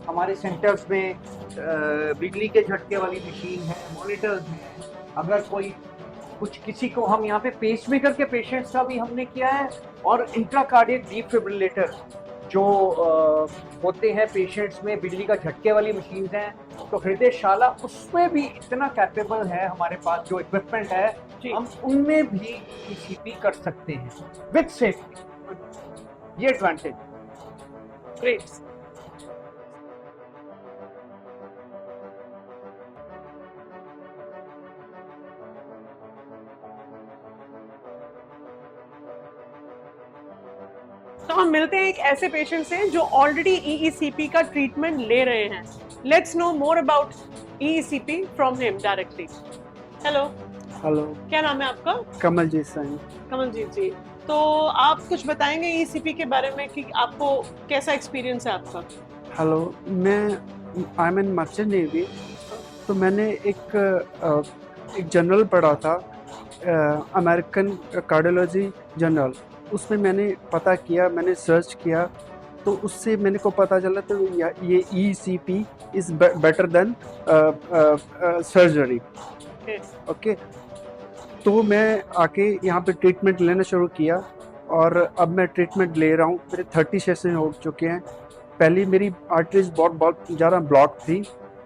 हमारे सेंटर्स में। बिजली के झटके वाली मशीन है, मॉनिटर्स हैं। अगर कोई कुछ किसी को, हम यहाँ पे पेसमेकर के पेशेंट्स का भी हमने किया है, और इंट्राकार्डियक डिफिब्रिलेटर जो होते हैं पेशेंट्स में, बिजली का झटके वाली मशीन हैं, तो हृदयशाला उसमें भी इतना कैपेबल है हमारे पास जो इक्विपमेंट है, हम उनमें भी ईसीपी कर सकते हैं विद सेफ्टी। ये एडवांटेज। ग्रेट। तो हम मिलते हैं एक ऐसे पेशेंट से जो ऑलरेडी ईईसीपी का ट्रीटमेंट ले रहे हैं। Let's no more about EECP from him directly. Hello. Hello, क्या नाम है आपका? कमलजीत सिंह। कमलजीत जी, तो आप कुछ बताएंगे ईसीपी के बारे में कि आपको कैसा एक्सपीरियंस है आपका? हेलो, मैं I am in merchant navy. तो मैंने एक जर्नल पढ़ा था, अमेरिकन कार्डियोलॉजी जर्नल। उसमें मैंने पता किया, मैंने सर्च किया, तो उससे मैंने को पता चला तो ये ECP is better than surgery. Okay, तो मैं आके यहाँ पे ट्रीटमेंट लेना शुरू किया, और अब मैं ट्रीटमेंट ले रहा हूँ। मेरे 30 सेशन हो चुके हैं। पहले मेरी आर्टरीज बहुत ज़्यादा ब्लॉक थी,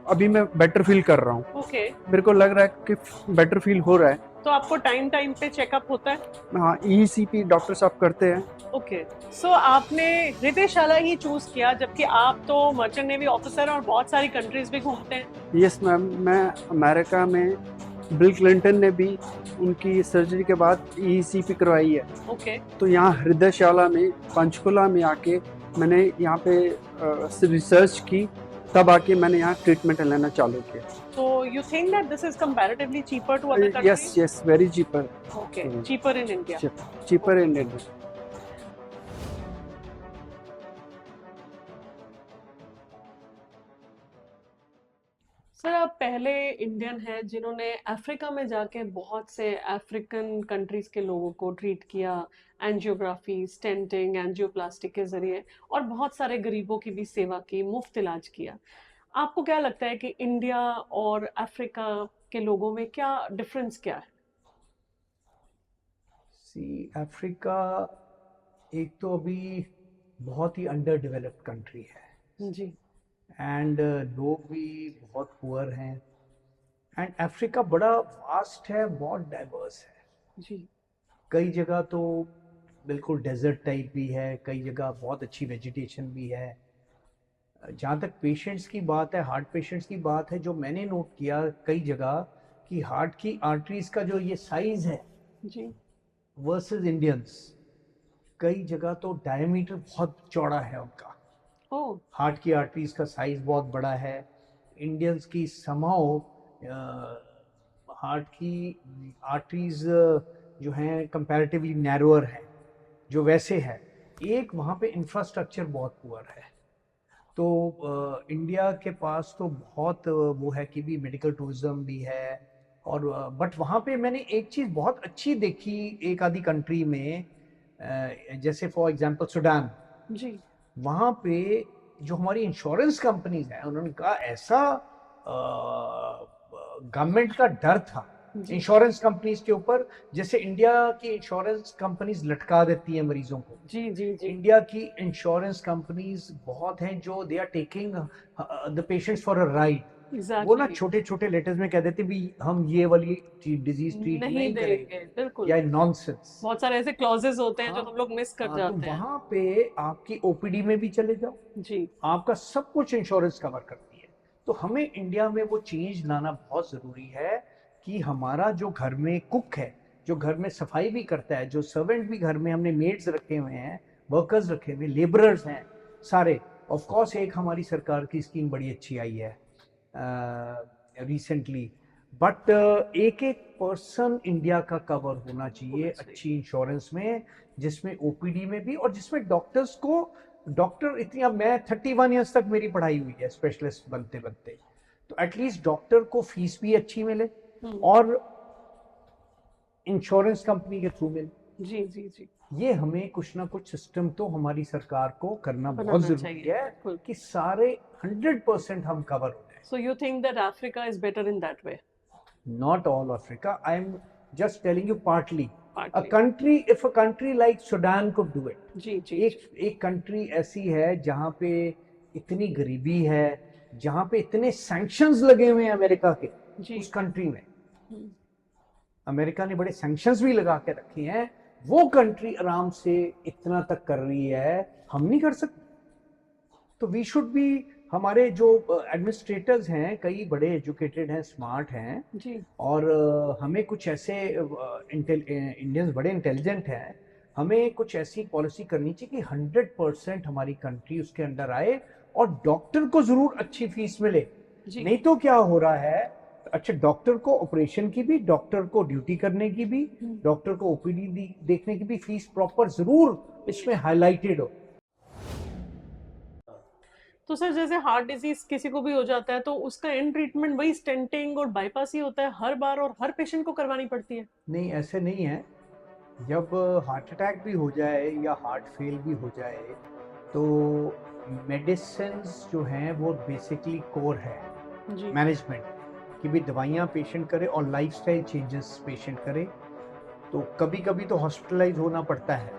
अभी मैं बेटर फील कर रहा हूँ। ओके, मेरे को लग रहा है कि बेटर फील हो रहा है। तो आपको टाइम पे चेकअप होता है? हाँ, ईसीपी डॉक्टर साहब करते हैं। ओके, सो आपने हृदयशाला ही चूज किया, जबकि आप तो मर्चेंट नेवी ऑफिसर और बहुत सारी कंट्रीज भी घूमते हैं। यस मैम, मैं अमेरिका में बिल क्लिंटन ने भी उनकी सर्जरी के बाद ईसीपी करवाई है। ओके, तो यहाँ हृदयशाला में, पंचकुला में आके मैंने यहाँ पे रिसर्च की, तब आके मैंने यहाँ ट्रीटमेंट लेना चालू किया। so you think that this is comparatively cheaper to other countries? Yes, very cheaper. Okay, cheaper in India. Cheaper in India. Sir, आप पहले इंडियन हैं जिन्होंने अफ्रीका में जाके बहुत से अफ्रीकन कंट्रीज के लोगों को ट्रीट किया, एंजियोग्राफी, स्टेंटिंग, एंजियोप्लास्टिक के जरिए, और बहुत सारे गरीबों की भी सेवा की, मुफ्त इलाज किया। आपको क्या लगता है कि इंडिया और अफ्रीका के लोगों में क्या डिफरेंस क्या है? अफ्रीका एक तो अभी बहुत ही अंडर डेवलप्ड कंट्री है जी, एंड लोग भी बहुत पुअर हैं, एंड अफ्रीका बड़ा वास्ट है, बहुत डाइवर्स है जी, कई जगह तो बिल्कुल डेजर्ट टाइप भी है, कई जगह बहुत अच्छी वेजिटेशन भी है। जहाँ तक पेशेंट्स की बात है, हार्ट पेशेंट्स की बात है, जो मैंने नोट किया कई जगह कि हार्ट की आर्टरीज का जो ये साइज है जी, वर्सेस इंडियंस, कई जगह तो डायमीटर बहुत चौड़ा है उनका। ओह, हार्ट की आर्टरीज का साइज बहुत बड़ा है। इंडियंस की समहाउ हार्ट की आर्टरीज जो हैं कंपैरेटिवली नैरोअर हैं, जो वैसे है। एक वहाँ पे इंफ्रास्ट्रक्चर बहुत पुअर है। तो इंडिया के पास तो बहुत वो है कि भी मेडिकल टूरिज्म भी है, और बट वहाँ पे मैंने एक चीज़ बहुत अच्छी देखी एक आधी कंट्री में, जैसे फॉर एग्जांपल सूडान। जी, वहाँ पे जो हमारी इंश्योरेंस कंपनीज हैं, उनका ऐसा गवर्नमेंट का डर था इंश्योरेंस कंपनीज के ऊपर, जैसे इंडिया की इंश्योरेंस कंपनीज लटका देती हैं मरीजों को। जी, जी, जी, इंडिया की इंश्योरेंस कंपनीज बहुत हैं जो they are taking the patients for a ride. वो ना एग्जैक्टली छोटे छोटे लेटर्स में कह देते भी हम ये वाली डिजीज ट्रीट नहीं नहीं करेंगे, देंगे, बिल्कुल। या नॉनसेंस। बहुत सारे ऐसे क्लॉजेस होते हैं जो हाँ, हम लोग मिस कर हाँ, तो जाते हैं। वहां पे आपकी ओपीडी में भी चले जाओ, जी आपका सब कुछ इंश्योरेंस कवर करती है। तो हमें इंडिया में वो चेंज लाना बहुत जरूरी है कि हमारा जो घर में कुक है, जो घर में सफाई भी करता है, जो सर्वेंट भी घर में, हमने मेड्स रखे हुए हैं, वर्कर्स रखे हुए, लेबरर्स हैं सारे। ऑफ कोर्स एक हमारी सरकार की स्कीम बड़ी अच्छी आई है रिसेंटली, बट एक एक पर्सन इंडिया का कवर होना चाहिए होना चाहिए। अच्छी इंश्योरेंस में, जिसमें ओपीडी में भी, और जिसमें डॉक्टर्स को, डॉक्टर इतनी, अब मैं 31 ईयर्स तक मेरी पढ़ाई हुई है स्पेशलिस्ट बनते बनते, तो एटलीस्ट डॉक्टर को फीस भी अच्छी मिले हम्म, और इंश्योरेंस कंपनी के थ्रू मिले। जी जी जी, ये हमें कुछ ना कुछ सिस्टम तो हमारी सरकार को करना बहुत बनाना जरूरी चाहिए, है बिल्कुल। कि सारे 100% हम कवर हो जाए। So you think that Africa is better in that way? Not all Africa. I'm just telling you partly. A Partly. country, if a country like Sudan could do it, जी जी एक कंट्री ऐसी है जहाँ पे इतनी गरीबी है, जहाँ पे इतने सैंक्शंस लगे हुए हैं अमेरिका के, जी। उस कंट्री में हम्म, अमेरिका ने बड़े सैंक्शंस भी लगा के रखे हैं, वो कंट्री आराम से इतना तक कर रही है, हम नहीं कर सकते। तो वी शुड बी, हमारे जो एडमिनिस्ट्रेटर्स हैं कई बड़े एजुकेटेड हैं, स्मार्ट हैं, जी और हमें कुछ ऐसे इंडियंस बड़े इंटेलिजेंट हैं, हमें कुछ ऐसी पॉलिसी करनी चाहिए कि 100% हमारी कंट्री उसके अंडर आए और डॉक्टर को जरूर अच्छी फीस मिले। जी नहीं तो क्या हो रहा है, अच्छा डॉक्टर को ऑपरेशन की भी, डॉक्टर को ड्यूटी करने की भी, डॉक्टर को ओपीडी देखने की भी फीस प्रॉपर जरूर इसमें हाईलाइटेड हो। तो सर जैसे हार्ट डिजीज किसी को भी हो जाता है तो उसका एंड ट्रीटमेंट वही स्टेंटिंग और बाईपास ही होता है हर बार और हर पेशेंट को करवानी पड़ती है? नहीं, ऐसे नहीं है। जब हार्ट अटैक भी हो जाए या हार्ट फेल भी हो जाए तो मेडिसिन्स जो हैं वो बेसिकली कोर है जी मैनेजमेंट कि भी दवाइयाँ पेशेंट करे और लाइफस्टाइल चेंजेस पेशेंट करे। तो कभी कभी तो हॉस्पिटलाइज होना पड़ता है,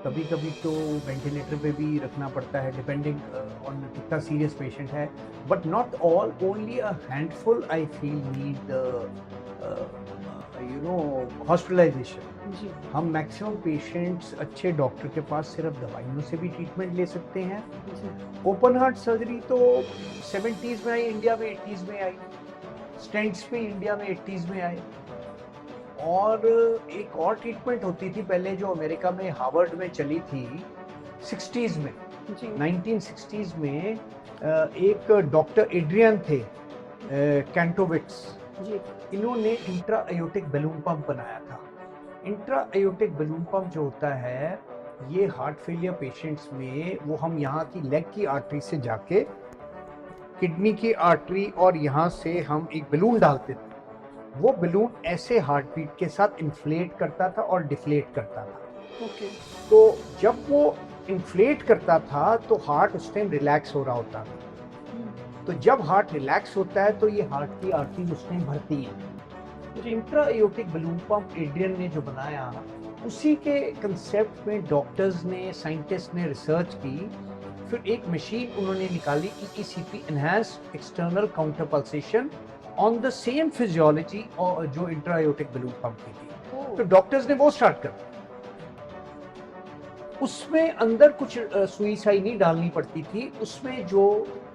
कभी कभी तो वेंटिलेटर पे भी रखना पड़ता है, डिपेंडिंग ऑन कितना सीरियस पेशेंट है, but not all, only a handful I feel need hospitalisation. जी हम मैक्सिमम पेशेंट्स अच्छे डॉक्टर के पास सिर्फ दवाइयों से भी ट्रीटमेंट ले सकते हैं। जी ओपन हार्ट सर्जरी तो 70s में आई इंडिया में, 80s में आई, स्टेंट्स भी इंडिया में 80s में आए, और एक और ट्रीटमेंट होती थी पहले जो अमेरिका में हार्वर्ड में चली थी 60s में, जी 1960s में एक डॉक्टर एड्रियन थे कैंटोविट्स, जी इन्होंने इंट्रा अयोटिक बैलून पंप बनाया था। इंट्रा अयोटिक बैलून पंप जो होता है ये हार्ट फेलियर पेशेंट्स में, वो हम यहाँ की लेग की आर्टरी से जाके किडनी की आर्टरी और यहाँ से हम एक बैलून डालते थे, वो बैलून ऐसे हार्ट बीट के साथ इन्फ्लेट करता था और डिफ्लेट करता था। ओके तो जब वो इन्फ्लेट करता था तो हार्ट उस टाइम रिलैक्स हो रहा होता था, तो जब हार्ट रिलैक्स होता है तो ये हार्ट की आर्टरी उस टाइम भरती है। तो intra aortic balloon pump Adrian ने जो बनाया, उसी के कंसेप्ट में डॉक्टर्स ने, साइंटिस्ट ने रिसर्च की, फिर एक मशीन उन्होंने निकाली EECP, enhanced external counter pulsation, on the same physiology और जो इंट्रा एयोटिक बैलून पंप की थी। तो डॉक्टर्स ने वो स्टार्ट कर, उसमें अंदर कुछ सुई साई नहीं डालनी पड़ती थी, उसमें जो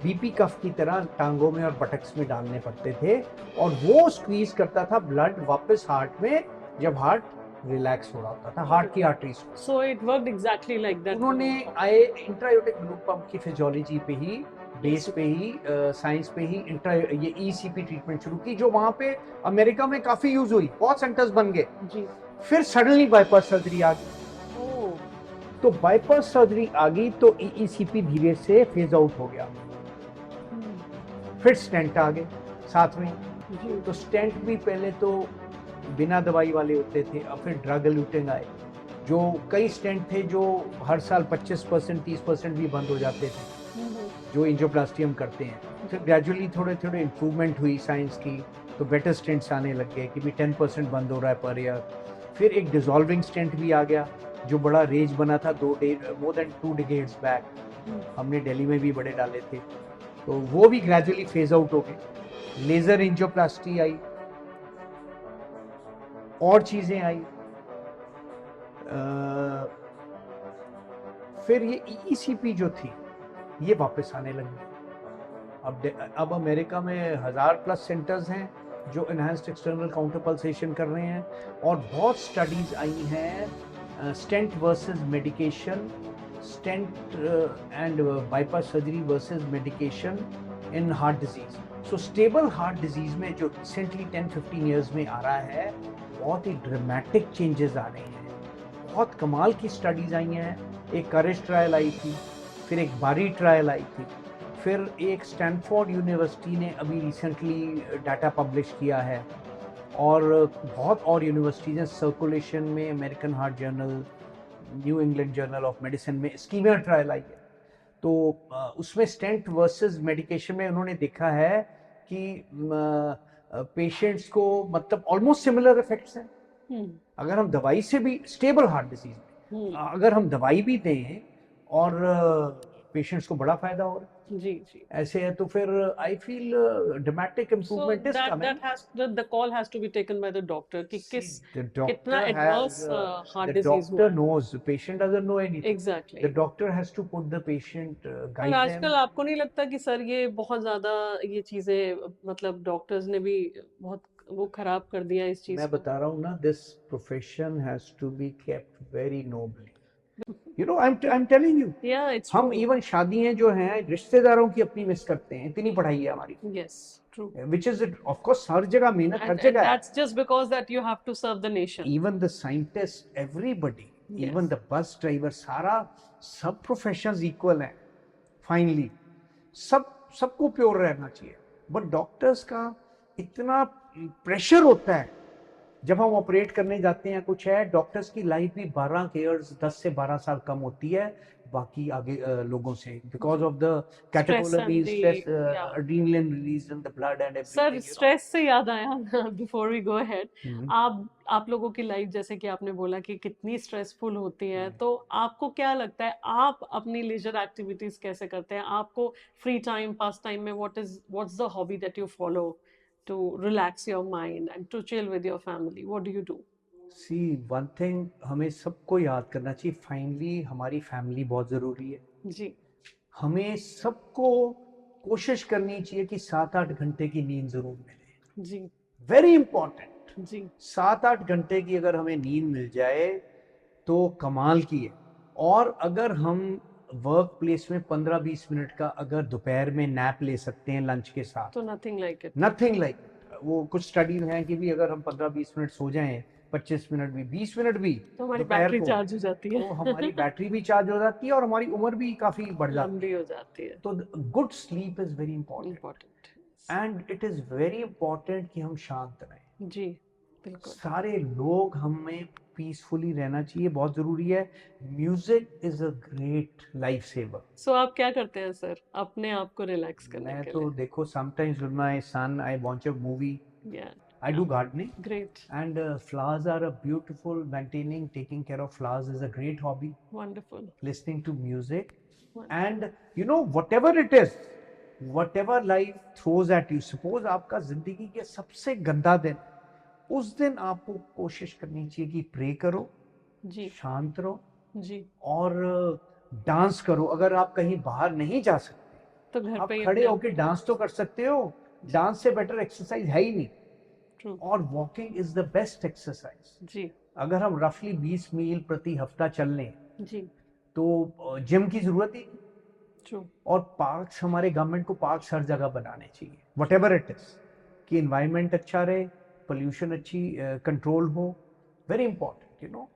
बीपी कफ की तरह टांगों में और बटक्स में डालने पड़ते थे, और वो स्क्वीज करता था ब्लड वापस हार्ट में जब हार्ट रिलैक्स हो रहा होता था, हार्ट की arteries. So it worked exactly like that. उन्होंने आए इंट्रायोटिक बैलून पंप की फिजियोलॉजी पे ही, बेस पे ही, साइंस पे ही ये ECP ट्रीटमेंट शुरू की, जो वहां पे अमेरिका में काफी यूज हुई, बहुत सेंटर्स बन गए। जी फिर सडनली बाईपास सर्जरी आ गई, तो बाईपास सर्जरी आ गई तो EECP धीरे से फेज आउट हो गया, फिर स्टेंट आ गए साथ में। जी तो स्टेंट भी पहले तो बिना दवाई वाले होते थे, अब फिर ड्रग एल्यूटिंग आए, जो कई स्टेंट थे जो हर साल 25% 30% भी बंद हो जाते थे, जो एंजियोप्लास्टी हम करते हैं। फिर ग्रेजुअली थोड़े थोड़े इम्प्रूवमेंट हुई साइंस की, तो बेटर स्टेंट्स आने लग गए कि भी 10% बंद हो रहा है पर ईयर। फिर एक डिजॉल्विंग स्टेंट भी आ गया जो बड़ा रेज बना था मोर देन 2 डिकेड्स बैक, हमने दिल्ली में भी बड़े डाले थे। तो वो भी ग्रेजुअली फेज आउट हो गए। लेजर एंजियोप्लास्टी आई, और चीजें आई। फिर ये ईईसीपी जो थी ये वापस आने लगी। अब अमेरिका में 1000+ सेंटर्स हैं जो एनहांस्ड एक्सटर्नल काउंटर पल्सेशन कर रहे हैं, और बहुत स्टडीज आई हैं stent versus medication, stent and bypass surgery versus medication in heart disease. So stable heart disease में जो रिसेंटली 10-15 ईयर्स में आ रहा है, बहुत ही ड्रामेटिक चेंजेस आ रहे हैं। बहुत कमाल की स्टडीज आई हैं। एक करेज ट्रायल आई थी, फिर एक बारी ट्रायल आई थी, फिर एक स्टैनफोर्ड यूनिवर्सिटी ने अभी रिसेंटली डाटा पब्लिश किया है, और बहुत और यूनिवर्सिटीज़ हैं सर्कुलेशन में। American heart journal, new England journal of medicine में स्कीमिया ट्रायल आई है। तो उसमें स्टेंट वर्सेस मेडिकेशन में उन्होंने देखा है कि पेशेंट्स को मतलब ऑलमोस्ट सिमिलर इफेक्ट्स हैं। अगर हम दवाई से भी, स्टेबल हार्ट डिजीज में अगर हम दवाई भी दें और पेशेंट्स को बड़ा फायदा हो रहा है, जी जी। ऐसे है तो फिर I feel dramatic So improvement is coming. the call has to be taken by the doctor कि किस The कितना doctor adverse has heart the disease हुआ doctor है। knows, the patient doesn't know anything. Exactly. The doctor has to put the patient, और guide them. आजकल आपको नहीं लगता कि सर ये बहुत ज्यादा ये चीजें मतलब डॉक्टर्स ने भी बहुत वो खराब कर दिया इस चीज मैं को? बता रहा हूँ ना, this profession has to be kept very nobly. You know, I'm telling you. Yeah, it's हम true. इवन शादियां जो हैं रिश्तेदारों की अपनी मिस करते हैं, इतनी पढ़ाई है हमारी। Yes, true. Which is it, of course, हर जगह मेहनत हर And जगह है। that's just because that you have to serve the nation. Even the scientists, everybody, Yes. even the bus driver, सारा सब प्रोफेशंस इक्वल हैं फाइनली। सबको प्योर रहना चाहिए, बट डॉक्टर्स का इतना प्रेशर होता है जब हम ऑपरेट करने जाते हैं। कुछ है, डॉक्टर्स की लाइफ भी 12 ईयर्स 10 से 12 साल कम होती है बाकी आगे लोगों से, because of the catecholamines, stress, adrenaline release in the blood and everything. Sir stress से याद आया बिफोर वी गो अहेड, आप लोगों की लाइफ जैसे कि आपने बोला कि कितनी स्ट्रेसफुल होती है, तो आपको क्या लगता है आप अपनी लेजर एक्टिविटीज कैसे करते हैं? आपको फ्री टाइम, पास टाइम में what's the hobby that you follow to relax your mind and to chill with your family? What do you do? See one thing हमें सबको याद करना चाहिए, फाइनली हमारी फैमिली बहुत जरूरी है जी। हमें सबको कोशिश करनी चाहिए कि 7-8 घंटे की नींद जरूर मिले। जी। Very important. जी। 7-8 घंटे की अगर हमें नींद मिल जाए तो कमाल की है। और अगर हम वर्क प्लेस में 15-20 मिनट का अगर दोपहर में नैप ले सकते हैं लंच के साथ, तो nothing like it. Nothing like it. वो कुछ स्टडीज हैं कि भी अगर हम 15-20 मिनट सो जाएं, 25 मिनट भी, 20 मिनट भी, तो हमारी दोपहर बैटरी को, चार्ज हो जाती है। तो हमारी बैटरी भी चार्ज हो जाती है और हमारी उम्र भी काफी बढ़ जाती लंबी हो जाती है। तो good sleep is very important, and it is very important कि हम शांत रहें। जी बिल्कुल। सारे लोग, हमें पीसफुली रहना चाहिए, बहुत जरूरी है। Music is a great life saver. So आप क्या करते हैं सर अपने आप को रिलैक्स करने मैं के तो लिए? देखो, sometimes with my son I watch a movie, Yeah, I do gardening, great, and flowers are a beautiful, maintaining, taking care of flowers is a great hobby. wonderful. Listening to music, Wonderful. and you know, whatever it is, whatever life throws at you, suppose आपका जिंदगी के सबसे गंदा दिन, उस दिन आपको कोशिश करनी चाहिए कि प्रे करो, जी शांत रहो, जी। और डांस करो। अगर आप कहीं बाहर नहीं जा सकते, तो घर आप पे ही खड़े अपने होके डांस तो कर सकते हो। डांस से बेटर एक्सरसाइज है ही नहीं। True. और walking is the best exercise. जी अगर हम रफली 20 मील प्रति हफ्ता चल लें जी। तो जिम की जरूरत ही नहीं। True. और पार्क्स, हमारे गवर्नमेंट को पार्क्स हर जगह बनाने चाहिए, व्हाटएवर इट इज, कि एनवायरनमेंट अच्छा रहे, पोल्यूशन अच्छी कंट्रोल हो। Very important, you know.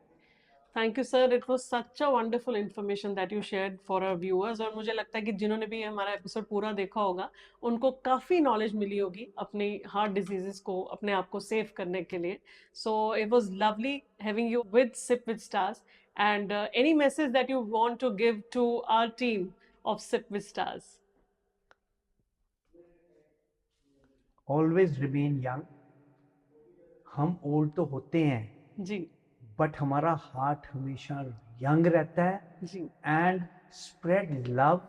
Thank you sir, it was such a wonderful information that you shared for our viewers. और मुझे लगता है कि जिन्होंने भी हमारा एपिसोड पूरा देखा होगा उनको काफ़ी नॉलेज मिली होगी अपनी हार्ट डिजीजेस को, अपने आप को सेव करने के लिए। So it was lovely having you with Sip with Stars, and any message that you want to give to our team of Sip with Stars? Always remain young. हम old तो होते हैं जी बट हमारा heart हमेशा young रहता है। जी। And spread love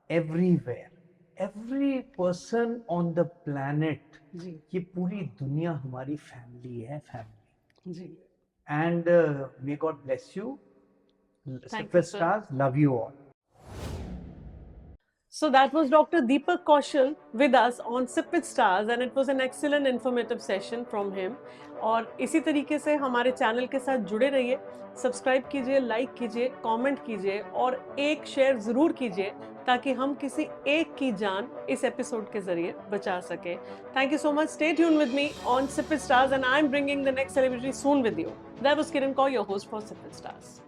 everywhere. every person on the planet, जी ये पूरी दुनिया हमारी फैमिली है, फैमिली. जी And may God bless you. you, Superstars, love you all. So that was Dr. Deepak Kaushal with us on Sip with Stars and it was an excellent informative session from him. और इसी तरीके से हमारे channel के साथ जुड़े रहिए, subscribe कीजिए, लाइक कीजिए, कमेंट कीजिए और एक शेयर ज़रूर कीजिए ताकि हम किसी एक की जान इस एपिसोड के जरिए बचा सके. Thank you so much. Stay tuned with me on Sip with Stars and I'm bringing the next celebrity soon with you. That was Kiran Kaur, your host for Sip with Stars.